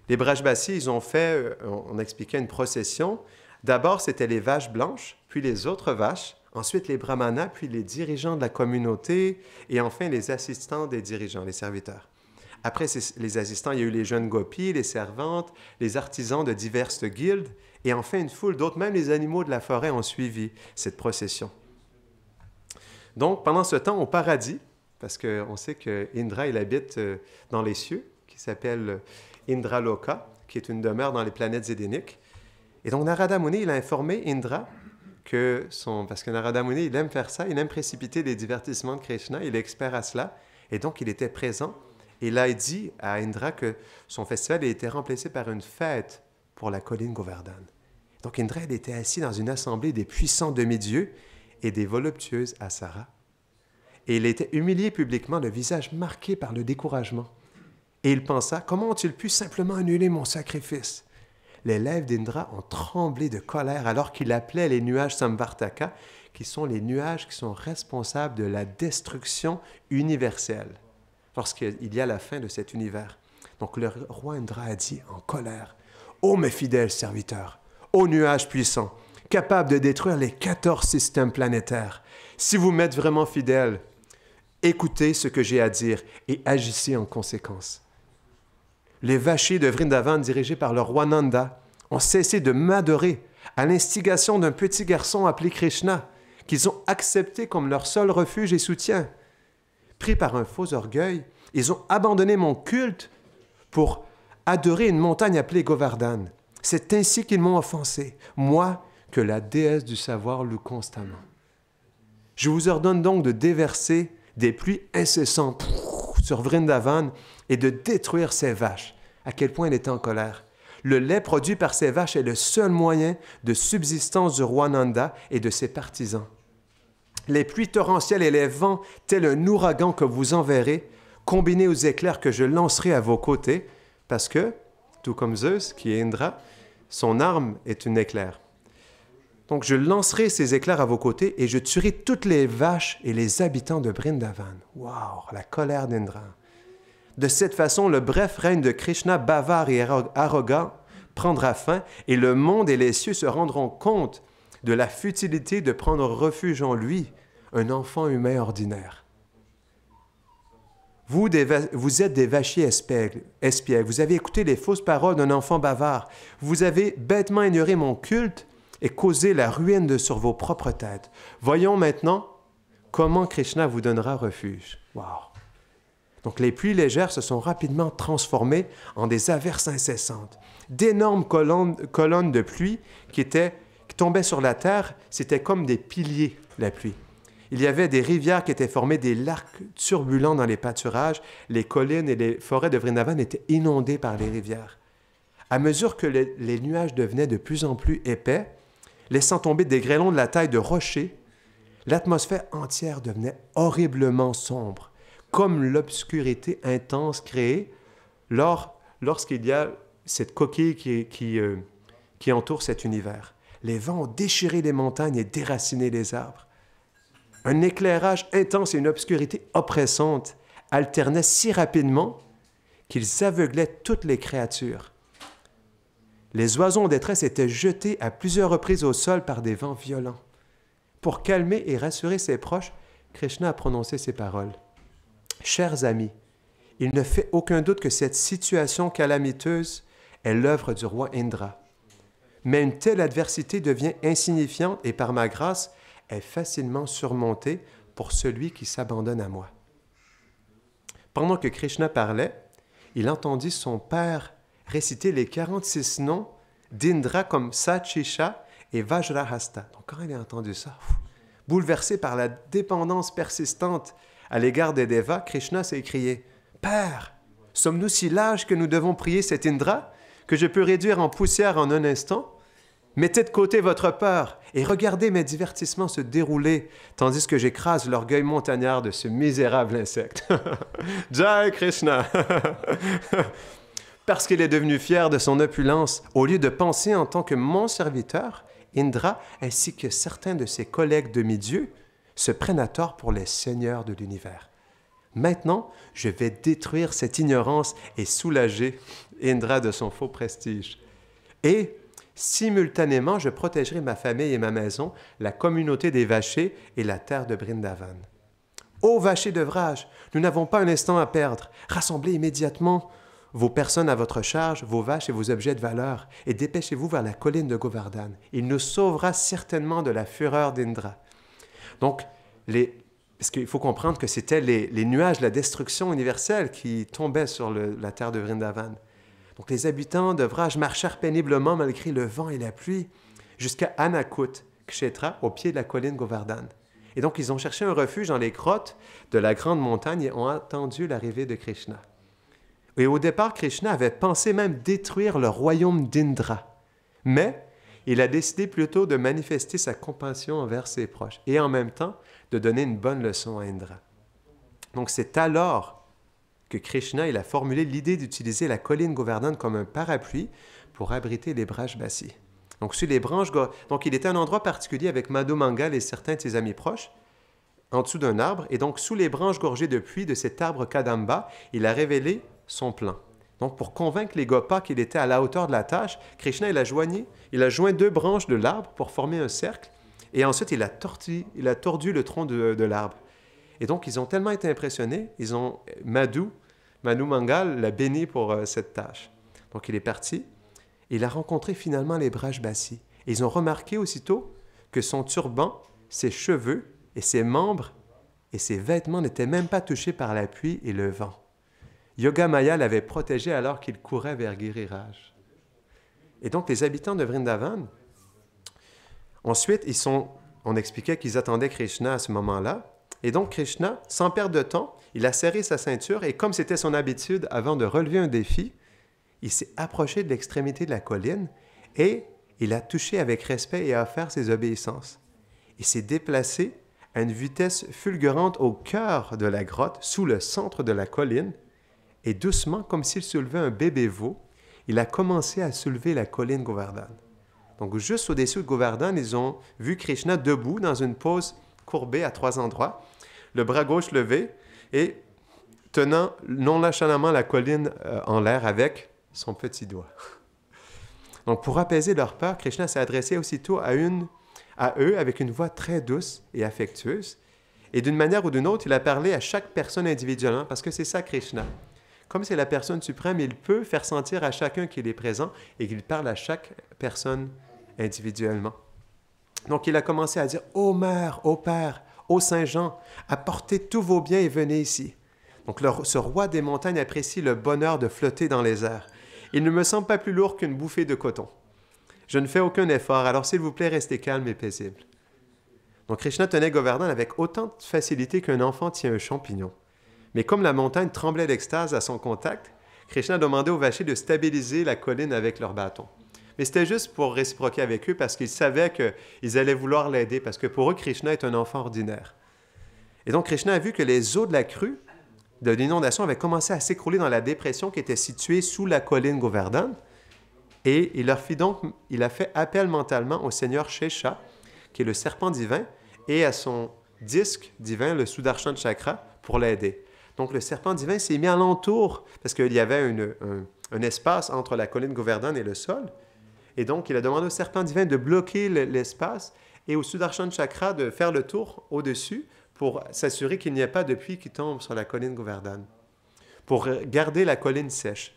les Brajbasis, ils ont fait, on expliquait une procession. D'abord, c'était les vaches blanches, puis les autres vaches, ensuite les brahmanas, puis les dirigeants de la communauté, et enfin les assistants des dirigeants, les serviteurs. Après les assistants, il y a eu les jeunes gopis, les servantes, les artisans de diverses guildes, et enfin une foule d'autres, même les animaux de la forêt ont suivi cette procession. Donc, pendant ce temps, au paradis, parce qu'on sait que Indra, il habite dans les cieux, qui s'appelle Indraloka, qui est une demeure dans les planètes édéniques. Et donc, Narada Muni, il a informé Indra parce que Narada Muni, il aime faire ça, il aime précipiter les divertissements de Krishna, il est expert à cela, et donc il était présent. Et il a dit à Indra que son festival a été remplacé par une fête pour la colline Govardhan. Donc Indra, il était assis dans une assemblée des puissants demi-dieux et des voluptueuses Asaras. Et il était humilié publiquement, le visage marqué par le découragement. Et il pensa, comment ont-ils pu simplement annuler mon sacrifice? Les lèvres d'Indra ont tremblé de colère alors qu'il appelait les nuages Samvartaka, qui sont les nuages qui sont responsables de la destruction universelle, lorsqu'il y a la fin de cet univers. Donc le roi Indra a dit en colère, « Ô mes fidèles serviteurs, ô nuages puissants, capables de détruire les 14 systèmes planétaires, si vous m'êtes vraiment fidèles, écoutez ce que j'ai à dire et agissez en conséquence. Les vachis de Vrindavan, dirigés par le roi Nanda, ont cessé de m'adorer à l'instigation d'un petit garçon appelé Krishna, qu'ils ont accepté comme leur seul refuge et soutien. Pris par un faux orgueil, ils ont abandonné mon culte pour adorer une montagne appelée Govardhan. C'est ainsi qu'ils m'ont offensé, moi que la déesse du savoir loue constamment. Je vous ordonne donc de déverser des pluies incessantes sur Vrindavan et de détruire ces vaches. À quel point il était en colère. Le lait produit par ces vaches est le seul moyen de subsistance du roi Nanda et de ses partisans. Les pluies torrentielles et les vents, tels un ouragan que vous enverrez, combinés aux éclairs que je lancerai à vos côtés, parce que, tout comme Zeus, qui est Indra, son arme est une éclair. Donc je lancerai ces éclairs à vos côtés et je tuerai toutes les vaches et les habitants de Vrindavan. Wow, la colère d'Indra. De cette façon, le bref règne de Krishna, bavard et arrogant, prendra fin et le monde et les cieux se rendront compte de la futilité de prendre refuge en lui, un enfant humain ordinaire. Vous êtes des vachiers espiègles. Vous avez écouté les fausses paroles d'un enfant bavard. Vous avez bêtement ignoré mon culte et causé la ruine sur vos propres têtes. Voyons maintenant comment Krishna vous donnera refuge. Wow! Donc les pluies légères se sont rapidement transformées en des averses incessantes. D'énormes colonnes de pluie qui tombaient sur la terre, c'était comme des piliers, la pluie. Il y avait des rivières qui étaient formées, des lacs turbulents dans les pâturages. Les collines et les forêts de Vrindavan étaient inondées par les rivières. À mesure que les nuages devenaient de plus en plus épais, laissant tomber des grêlons de la taille de rochers, l'atmosphère entière devenait horriblement sombre, comme l'obscurité intense créée lorsqu'il y a cette coquille qui entoure cet univers. Les vents ont déchiré les montagnes et déraciné les arbres. Un éclairage intense et une obscurité oppressante alternaient si rapidement qu'ils aveuglaient toutes les créatures. Les oiseaux en détresse étaient jetés à plusieurs reprises au sol par des vents violents. Pour calmer et rassurer ses proches, Krishna a prononcé ces paroles. « Chers amis, il ne fait aucun doute que cette situation calamiteuse est l'œuvre du roi Indra. Mais une telle adversité devient insignifiante et par ma grâce est facilement surmontée pour celui qui s'abandonne à moi. » Pendant que Krishna parlait, il entendit son père réciter les 46 noms d'Indra comme Sachisha et Vajrahasta. Donc quand il a entendu ça, bouleversé par la dépendance persistante à l'égard des Devas, Krishna s'est écrié « Père, sommes-nous si lâches que nous devons prier cet Indra, que je peux réduire en poussière en un instant? Mettez de côté votre peur et regardez mes divertissements se dérouler, tandis que j'écrase l'orgueil montagnard de ce misérable insecte. Jai Krishna! Parce qu'il est devenu fier de son opulence, au lieu de penser en tant que mon serviteur, Indra, ainsi que certains de ses collègues demi-dieux, se prennent à tort pour les seigneurs de l'univers. Maintenant, je vais détruire cette ignorance et soulager Indra de son faux prestige. Et, simultanément, je protégerai ma famille et ma maison, la communauté des Vachés et la terre de Brindavan. Ô Vachés de Vraj, nous n'avons pas un instant à perdre. Rassemblez immédiatement vos personnes à votre charge, vos vaches et vos objets de valeur, et dépêchez-vous vers la colline de Govardhan. Il nous sauvera certainement de la fureur d'Indra. Donc, parce qu'il faut comprendre que c'était les nuages de la destruction universelle qui tombaient sur la terre de Vrindavan. Donc, les habitants de Vraj marchèrent péniblement malgré le vent et la pluie jusqu'à Anakut, Kshetra, au pied de la colline Govardhan. Et donc, ils ont cherché un refuge dans les grottes de la grande montagne et ont attendu l'arrivée de Krishna. Et au départ, Krishna avait pensé même détruire le royaume d'Indra. Mais il a décidé plutôt de manifester sa compassion envers ses proches et en même temps de donner une bonne leçon à Indra. Donc c'est alors que Krishna il a formulé l'idée d'utiliser la colline Govardhan comme un parapluie pour abriter les Brajbasis. Donc sur les branches, donc il était à un endroit particulier avec Madhu Mangal et certains de ses amis proches, en dessous d'un arbre, et donc sous les branches gorgées de pluie de cet arbre Kadamba, il a révélé son plan. Donc, pour convaincre les Gopas qu'il était à la hauteur de la tâche, Krishna il a joint 2 branches de l'arbre pour former un cercle, et ensuite il a tordu le tronc de l'arbre. Et donc, ils ont tellement été impressionnés, Madhu Mangal l'a béni pour cette tâche. Donc, il est parti, et il a rencontré finalement les Brajbasis. Et ils ont remarqué aussitôt que son turban, ses cheveux et ses membres et ses vêtements n'étaient même pas touchés par la pluie et le vent. Yogamaya l'avait protégé alors qu'il courait vers Giriraj. Et donc, les habitants de Vrindavan, ensuite, on expliquait qu'ils attendaient Krishna à ce moment-là. Et donc, Krishna, sans perdre de temps, il a serré sa ceinture et comme c'était son habitude, avant de relever un défi, il s'est approché de l'extrémité de la colline et il a touché avec respect et a offert ses obéissances. Il s'est déplacé à une vitesse fulgurante au cœur de la grotte, sous le centre de la colline, et doucement, comme s'il soulevait un bébé veau, il a commencé à soulever la colline Govardhan. Donc, juste au-dessus de Govardhan, ils ont vu Krishna debout dans une pose courbée à 3 endroits, le bras gauche levé et tenant nonchalamment la colline en l'air avec son petit doigt. Donc, pour apaiser leur peur, Krishna s'est adressé aussitôt à eux avec une voix très douce et affectueuse. Et d'une manière ou d'une autre, il a parlé à chaque personne individuellement, parce que c'est ça Krishna. Comme c'est la personne suprême, il peut faire sentir à chacun qu'il est présent et qu'il parle à chaque personne individuellement. Donc, il a commencé à dire « Ô mère, ô père, ô Saint-Jean, apportez tous vos biens et venez ici. » Donc, ce roi des montagnes apprécie le bonheur de flotter dans les airs. Il ne me semble pas plus lourd qu'une bouffée de coton. Je ne fais aucun effort, alors s'il vous plaît, restez calme et paisible. Donc, Krishna tenait Govardhan avec autant de facilité qu'un enfant tient un champignon. Mais comme la montagne tremblait d'extase à son contact, Krishna a demandé aux Vachés de stabiliser la colline avec leurs bâtons. Mais c'était juste pour réciproquer avec eux parce qu'ils savaient qu'ils allaient vouloir l'aider, parce que pour eux, Krishna est un enfant ordinaire. Et donc, Krishna a vu que les eaux de la crue de l'inondation avaient commencé à s'écrouler dans la dépression qui était située sous la colline Govardhan. Et il a fait appel mentalement au Seigneur Shesha, qui est le serpent divin, et à son disque divin, le Sudarshan Chakra, pour l'aider. Donc, le serpent divin s'est mis alentour, parce qu'il y avait un espace entre la colline Govardhan et le sol. Et donc, il a demandé au serpent divin de bloquer l'espace et au Sudarshan Chakra de faire le tour au-dessus pour s'assurer qu'il n'y ait pas de pluie qui tombe sur la colline Govardhan, pour garder la colline sèche.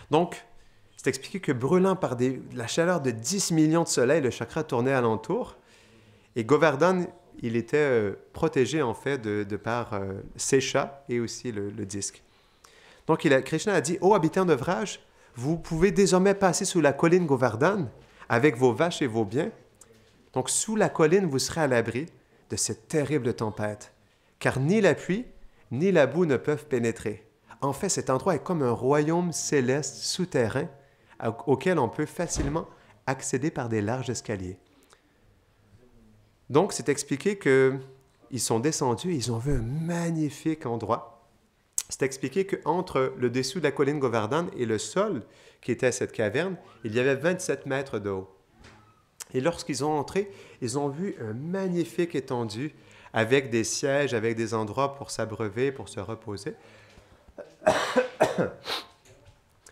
Donc, c'est expliqué que brûlant par la chaleur de 10 millions de soleils, le chakra tournait alentour. Et Govardhan, il était protégé en fait de par Sesha et aussi le disque. Donc Krishna a dit « Ô habitants de Vraj, vous pouvez désormais passer sous la colline Govardhan avec vos vaches et vos biens. Donc sous la colline, vous serez à l'abri de cette terrible tempête, car ni la pluie ni la boue ne peuvent pénétrer. En fait, cet endroit est comme un royaume céleste souterrain auquel on peut facilement accéder par des larges escaliers. Donc, c'est expliqué qu'ils sont descendus et ils ont vu un magnifique endroit. C'est expliqué qu'entre le dessous de la colline Govardhan et le sol qui était cette caverne, il y avait 27 mètres de haut. Et lorsqu'ils ont entré, ils ont vu un magnifique étendue avec des sièges, avec des endroits pour s'abreuver, pour se reposer.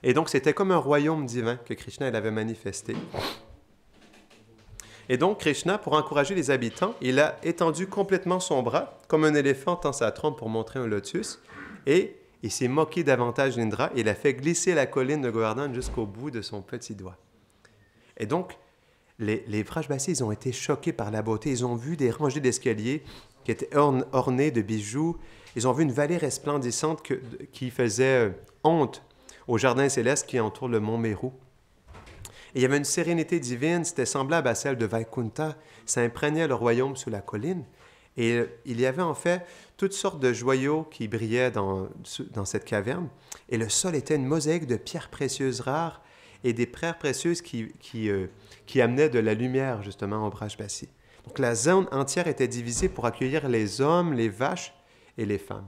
Et donc, c'était comme un royaume divin que Krishna avait manifesté. Et donc, Krishna, pour encourager les habitants, il a étendu complètement son bras, comme un éléphant tend sa trompe pour montrer un lotus, et il s'est moqué davantage d'Indra, et il a fait glisser la colline de Govardhan jusqu'au bout de son petit doigt. Et donc, les Vrajbasis, ils ont été choqués par la beauté. Ils ont vu des rangées d'escaliers qui étaient ornées de bijoux. Ils ont vu une vallée resplendissante qui faisait honte au jardin céleste qui entoure le mont Meru. Et il y avait une sérénité divine, c'était semblable à celle de Vaikunta. Ça imprégnait le royaume sous la colline. Et il y avait en fait toutes sortes de joyaux qui brillaient dans cette caverne. Et le sol était une mosaïque de pierres précieuses rares et des pierres précieuses qui amenaient de la lumière justement au Vrajbasi. Donc la zone entière était divisée pour accueillir les hommes, les vaches et les femmes.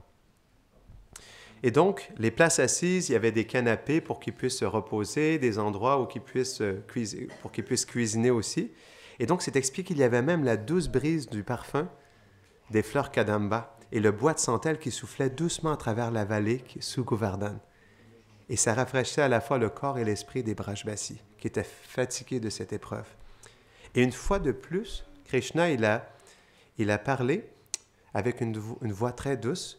Et donc, les places assises, il y avait des canapés pour qu'ils puissent se reposer, des endroits pour qu'ils puissent cuisiner aussi. Et donc, c'est expliqué qu'il y avait même la douce brise du parfum des fleurs kadamba et le bois de sentelle qui soufflait doucement à travers la vallée sous Govardhan. Et ça rafraîchissait à la fois le corps et l'esprit des Vrajbasis, qui étaient fatigués de cette épreuve. Et une fois de plus, Krishna, il a parlé avec une voix très douce,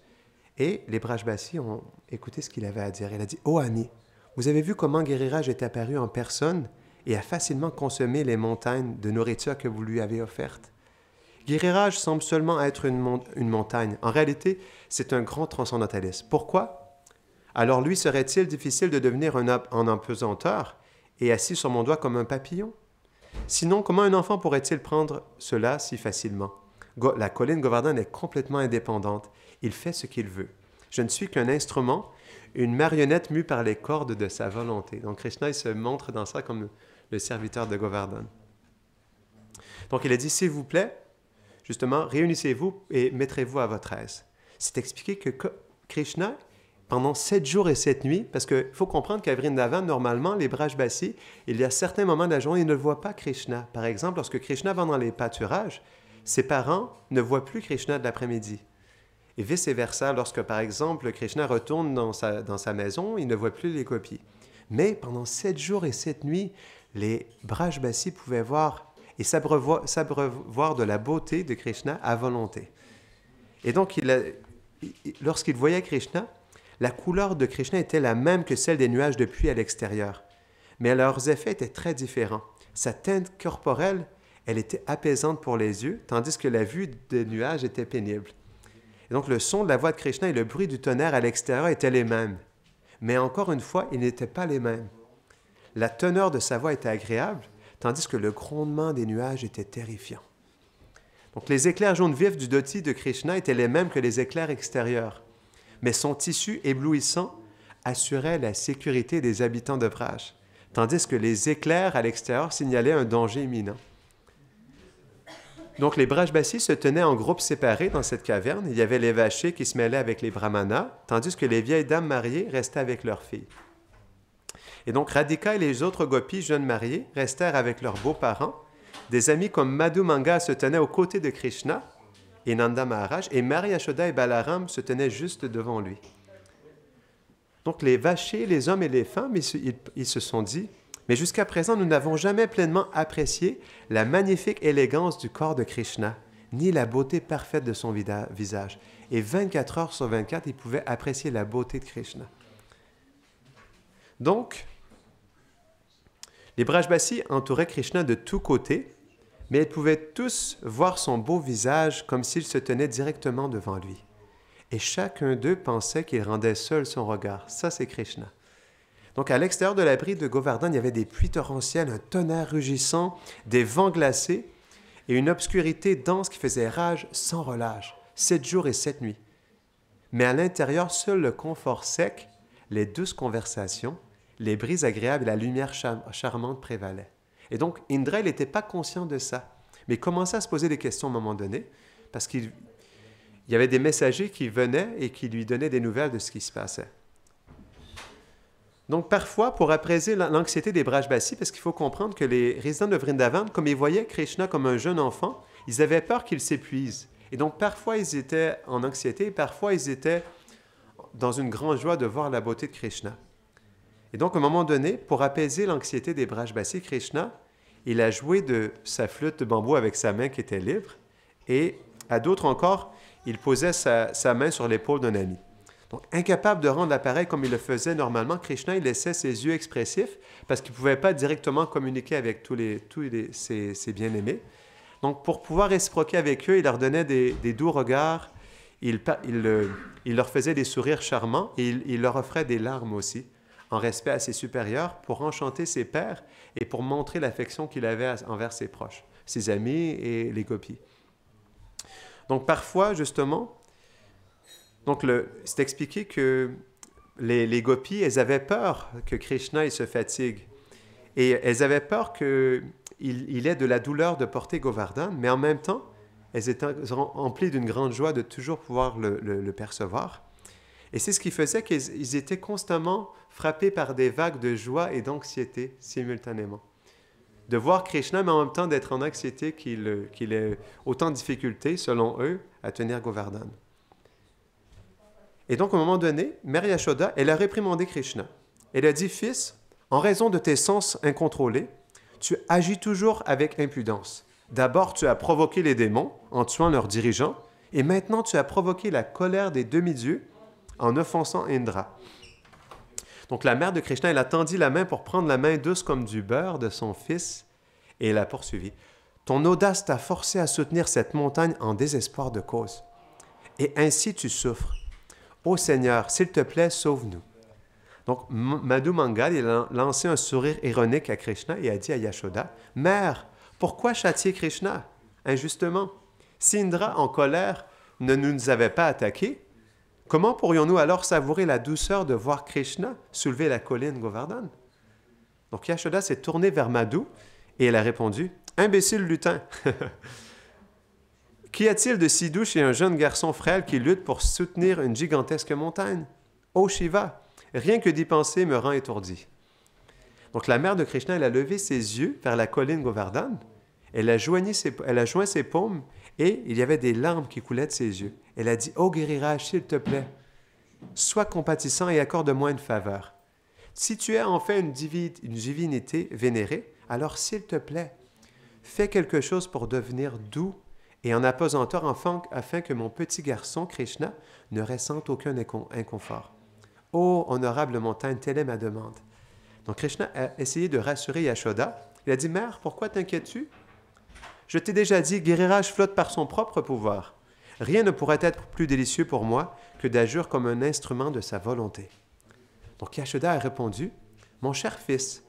et les Vrajbasis ont écouté ce qu'il avait à dire. Il a dit « Oh ami, vous avez vu comment Giriraj est apparu en personne et a facilement consommé les montagnes de nourriture que vous lui avez offertes. Giriraj semble seulement être une montagne. En réalité, c'est un grand transcendentaliste. Pourquoi? Alors lui serait-il difficile de devenir en apesanteur et assis sur mon doigt comme un papillon? Sinon, comment un enfant pourrait-il prendre cela si facilement? La colline Govardhan est complètement indépendante. Il fait ce qu'il veut. Je ne suis qu'un instrument, une marionnette mue par les cordes de sa volonté. » Donc Krishna, il se montre dans ça comme le serviteur de Govardhan. Donc il a dit, s'il vous plaît, justement, réunissez-vous et mettrez-vous à votre aise. C'est expliqué que Krishna, pendant 7 jours et 7 nuits, parce qu'il faut comprendre qu'à Vrindavan, normalement, les Vrajbasis, il y a certains moments de la journée, ils ne voient pas Krishna. Par exemple, lorsque Krishna va dans les pâturages, ses parents ne voient plus Krishna de l'après-midi. Et vice-versa, lorsque, par exemple, Krishna retourne dans sa maison, il ne voit plus les copies. Mais pendant 7 jours et 7 nuits, les Vrajbasis pouvaient voir et s'abreuvoir de la beauté de Krishna à volonté. Et donc, lorsqu'ils voyaient Krishna, la couleur de Krishna était la même que celle des nuages de pluie à l'extérieur. Mais leurs effets étaient très différents. Sa teinte corporelle, elle était apaisante pour les yeux, tandis que la vue des nuages était pénible. Et donc, le son de la voix de Krishna et le bruit du tonnerre à l'extérieur étaient les mêmes. Mais encore une fois, ils n'étaient pas les mêmes. La teneur de sa voix était agréable, tandis que le grondement des nuages était terrifiant. Donc, les éclairs jaunes vifs du dhoti de Krishna étaient les mêmes que les éclairs extérieurs. Mais son tissu éblouissant assurait la sécurité des habitants de Vraj, tandis que les éclairs à l'extérieur signalaient un danger imminent. Donc, les Vrajbasis se tenaient en groupes séparés dans cette caverne. Il y avait les vachés qui se mêlaient avec les brahmanas, tandis que les vieilles dames mariées restaient avec leurs filles. Et donc, Radhika et les autres gopis jeunes mariés restèrent avec leurs beaux-parents. Des amis comme Madhu Manga se tenaient aux côtés de Krishna et Nanda Maharaj, et Maria Yashoda et Balaram se tenaient juste devant lui. Donc, les vachés, les hommes et les femmes, ils se sont dit, mais jusqu'à présent, nous n'avons jamais pleinement apprécié la magnifique élégance du corps de Krishna, ni la beauté parfaite de son visage. Et 24 heures sur 24, ils pouvaient apprécier la beauté de Krishna. Donc, les Vrajbasis entouraient Krishna de tous côtés, mais ils pouvaient tous voir son beau visage comme s'il se tenait directement devant lui. Et chacun d'eux pensait qu'il rendait seul son regard. Ça, c'est Krishna. Donc, à l'extérieur de l'abri de Govardhan, il y avait des pluies torrentielles, un tonnerre rugissant, des vents glacés et une obscurité dense qui faisait rage sans relâche, 7 jours et 7 nuits. Mais à l'intérieur, seul le confort sec, les douces conversations, les brises agréables et la lumière charmante prévalaient. Et donc, Indra, il n'était pas conscient de ça. Mais il commençait à se poser des questions à un moment donné, parce qu'il y avait des messagers qui venaient et qui lui donnaient des nouvelles de ce qui se passait. Donc, parfois, pour apaiser l'anxiété des Brajbasis, parce qu'il faut comprendre que les résidents de Vrindavan, comme ils voyaient Krishna comme un jeune enfant, ils avaient peur qu'il s'épuise. Et donc, parfois, ils étaient en anxiété, et parfois, ils étaient dans une grande joie de voir la beauté de Krishna. Et donc, à un moment donné, pour apaiser l'anxiété des Brajbasis, Krishna, il a joué de sa flûte de bambou avec sa main qui était libre, et à d'autres encore, il posait sa main sur l'épaule d'un ami. Donc, incapable de rendre l'appareil comme il le faisait normalement, Krishna, il laissait ses yeux expressifs parce qu'il ne pouvait pas directement communiquer avec ses bien-aimés. Donc, pour pouvoir réciproquer avec eux, il leur donnait des doux regards, il leur faisait des sourires charmants et il leur offrait des larmes aussi, en respect à ses supérieurs, pour enchanter ses pairs et pour montrer l'affection qu'il avait envers ses proches, ses amis et les gopis. Donc, parfois, justement, c'est expliqué que les gopis, elles avaient peur que Krishna il se fatigue. Et elles avaient peur qu'il ait de la douleur de porter Govardhan, mais en même temps, elles étaient emplies d'une grande joie de toujours pouvoir le percevoir. Et c'est ce qui faisait qu'ils étaient constamment frappés par des vagues de joie et d'anxiété simultanément. De voir Krishna, mais en même temps d'être en anxiété qu'il ait autant de difficultés, selon eux, à tenir Govardhan. Et donc, à un moment donné, Mère Yashoda, elle a réprimandé Krishna. Elle a dit, « Fils, en raison de tes sens incontrôlés, tu agis toujours avec impudence. D'abord, tu as provoqué les démons en tuant leurs dirigeants, et maintenant, tu as provoqué la colère des demi-dieux en offensant Indra. » Donc, la mère de Krishna, elle a tendu la main pour prendre la main douce comme du beurre de son fils, et elle a poursuivi. « Ton audace t'a forcé à soutenir cette montagne en désespoir de cause. Et ainsi tu souffres. Ô Seigneur, s'il te plaît, sauve-nous. » Donc, Madhu Mangal, il a lancé un sourire ironique à Krishna et a dit à Yashoda, « Mère, pourquoi châtier Krishna injustement? Si Indra, en colère, ne nous avait pas attaqués, comment pourrions-nous alors savourer la douceur de voir Krishna soulever la colline Govardhan? » Donc, Yashoda s'est tournée vers Madhu et elle a répondu, « Imbécile lutin! Qu'y a-t-il de si doux chez un jeune garçon frêle qui lutte pour soutenir une gigantesque montagne? Ô Shiva, rien que d'y penser me rend étourdi. » Donc la mère de Krishna, elle a levé ses yeux vers la colline Govardhan, elle a joint ses paumes et il y avait des larmes qui coulaient de ses yeux. Elle a dit, « Ô Giriraj, s'il te plaît, sois compatissant et accorde-moi une faveur. Si tu es en fait une divinité vénérée, alors s'il te plaît, fais quelque chose pour devenir doux et en apesanteur afin que mon petit garçon, Krishna, ne ressente aucun inconfort. Ô honorable montagne, telle est ma demande. » Donc Krishna a essayé de rassurer Yashoda. Il a dit, « Mère, pourquoi t'inquiètes-tu? Je t'ai déjà dit, Giriraj flotte par son propre pouvoir. Rien ne pourrait être plus délicieux pour moi que d'agir comme un instrument de sa volonté. » Donc Yashoda a répondu, « Mon cher fils,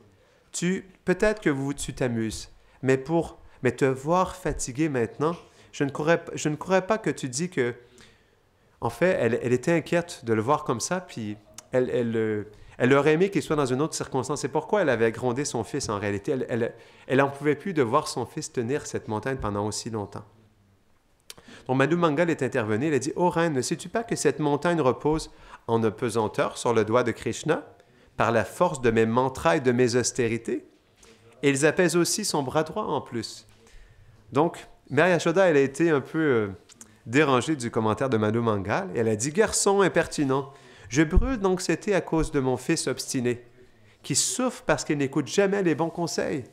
peut-être que tu t'amuses, mais te voir fatigué maintenant, je ne croirais pas que tu dis que... » En fait, elle était inquiète de le voir comme ça, puis elle aurait aimé qu'il soit dans une autre circonstance. C'est pourquoi elle avait grondé son fils en réalité. Elle n'en pouvait plus de voir son fils tenir cette montagne pendant aussi longtemps. Donc Madhu Mangal est intervenu, elle a dit, « Ô reine, ne sais-tu pas que cette montagne repose en apesanteur sur le doigt de Krishna, par la force de mes mantras et de mes austérités? Et ils apaisent aussi son bras droit en plus. » Donc, Mère Yashoda, elle a été un peu dérangée du commentaire de Madhu Mangal. Elle a dit, « Garçon impertinent, je brûle d'anxiété à cause de mon fils obstiné, qui souffre parce qu'il n'écoute jamais les bons conseils.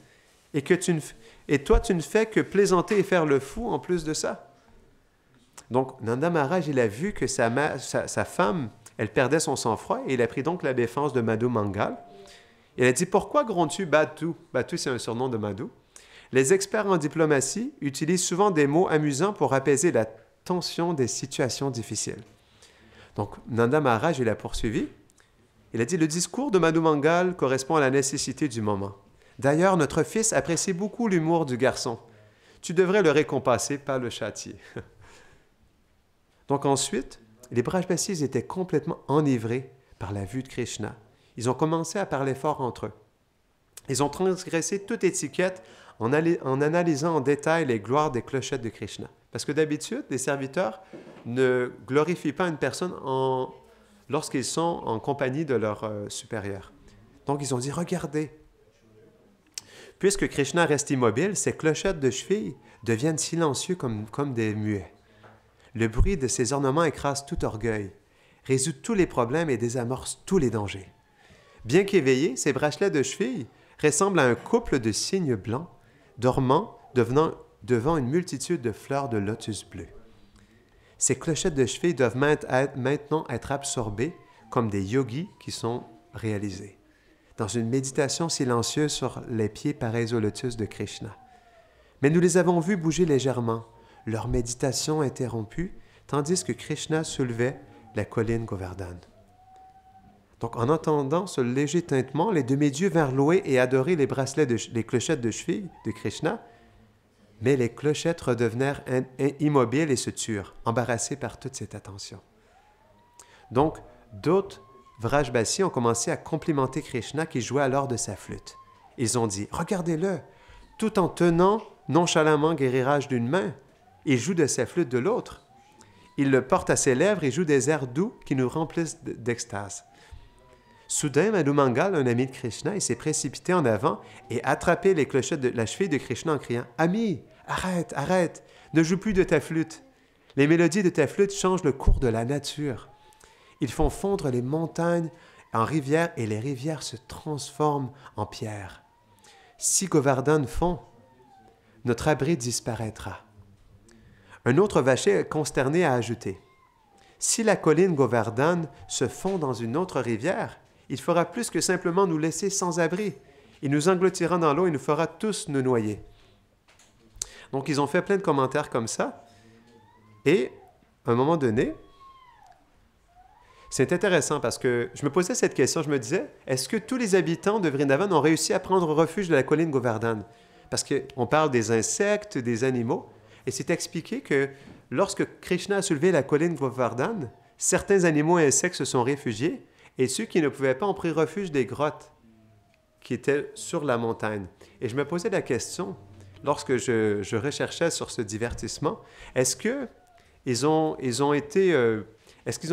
Et toi, tu ne fais que plaisanter et faire le fou en plus de ça. » Donc, Nanda Maharaj, il a vu que sa femme, elle perdait son sang-froid et il a pris donc la défense de Madhu Mangal. Il a dit, « Pourquoi grondes-tu Batu? » Batu, c'est un surnom de Madhu. Les experts en diplomatie utilisent souvent des mots amusants pour apaiser la tension des situations difficiles. Donc, Nanda Maharaj, il a poursuivi. Il a dit, « Le discours de Madhu Mangal correspond à la nécessité du moment. D'ailleurs, notre fils apprécie beaucoup l'humour du garçon. Tu devrais le récompenser, pas le châtier. » Donc ensuite, les Brajbasis étaient complètement enivrés par la vue de Krishna. Ils ont commencé à parler fort entre eux. Ils ont transgressé toute étiquette en analysant en détail les gloires des clochettes de Krishna. Parce que d'habitude, les serviteurs ne glorifient pas une personne lorsqu'ils sont en compagnie de leur supérieur. Donc, ils ont dit, regardez, puisque Krishna reste immobile, ces clochettes de cheville deviennent silencieux comme des muets. Le bruit de ces ornements écrase tout orgueil, résout tous les problèmes et désamorce tous les dangers. Bien qu'éveillés, ces bracelets de cheville ressemblent à un couple de cygnes blancs, dormant devant une multitude de fleurs de lotus bleues. Ces clochettes de cheville doivent maintenant être absorbées comme des yogis qui sont réalisés, dans une méditation silencieuse sur les pieds pareils au lotus de Krishna. Mais nous les avons vus bouger légèrement, leur méditation interrompue, tandis que Krishna soulevait la colline Govardhan. Donc, en entendant ce léger tintement, les demi-dieux vinrent louer et adorer les clochettes de cheville de Krishna, mais les clochettes redevinrent immobiles et se turent, embarrassées par toute cette attention. Donc, d'autres Vrajbasis ont commencé à complimenter Krishna qui jouait alors de sa flûte. Ils ont dit « Regardez-le, tout en tenant nonchalamment Giriraj d'une main, il joue de sa flûte de l'autre. Il le porte à ses lèvres et joue des airs doux qui nous remplissent d'extase. » Soudain, Madhu Mangal, un ami de Krishna, il s'est précipité en avant et attrapé les clochettes de la cheville de Krishna en criant « Ami, arrête, arrête, ne joue plus de ta flûte. Les mélodies de ta flûte changent le cours de la nature. Ils font fondre les montagnes en rivières et les rivières se transforment en pierres. Si Govardhan fond, notre abri disparaîtra. » Un autre vacher consterné a ajouté « Si la colline Govardhan se fond dans une autre rivière, il fera plus que simplement nous laisser sans abri. Il nous engloutira dans l'eau et nous fera tous nous noyer. » Donc, ils ont fait plein de commentaires comme ça. Et, à un moment donné, c'est intéressant parce que je me posais cette question, je me disais, est-ce que tous les habitants de Vrindavan ont réussi à prendre refuge de la colline Govardhan? Parce qu'on parle des insectes, des animaux, et c'est expliqué que lorsque Krishna a soulevé la colline Govardhan, certains animaux et insectes se sont réfugiés, et ceux qui ne pouvaient pas ont pris refuge des grottes qui étaient sur la montagne. Et je me posais la question, lorsque je recherchais sur ce divertissement, est-ce qu'ils ont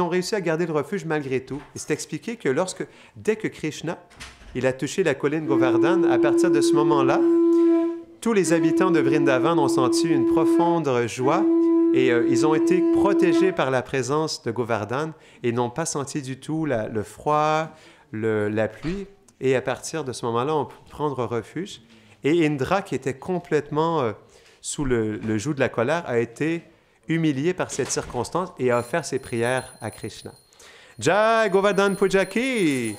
réussi à garder le refuge malgré tout? Et c'est expliqué que dès que Krishna il a touché la colline Govardhan, à partir de ce moment-là, tous les habitants de Vrindavan ont senti une profonde joie et ils ont été protégés par la présence de Govardhan et n'ont pas senti du tout le froid, la pluie. Et à partir de ce moment-là, on peut prendre refuge. Et Indra, qui était complètement sous le joug de la colère, a été humilié par cette circonstance et a offert ses prières à Krishna. Jai Govardhan Puja ki!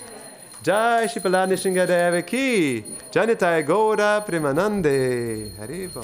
Jai Shipala Nishingadeva ki! Janitai Gaura Premanande! Haribo!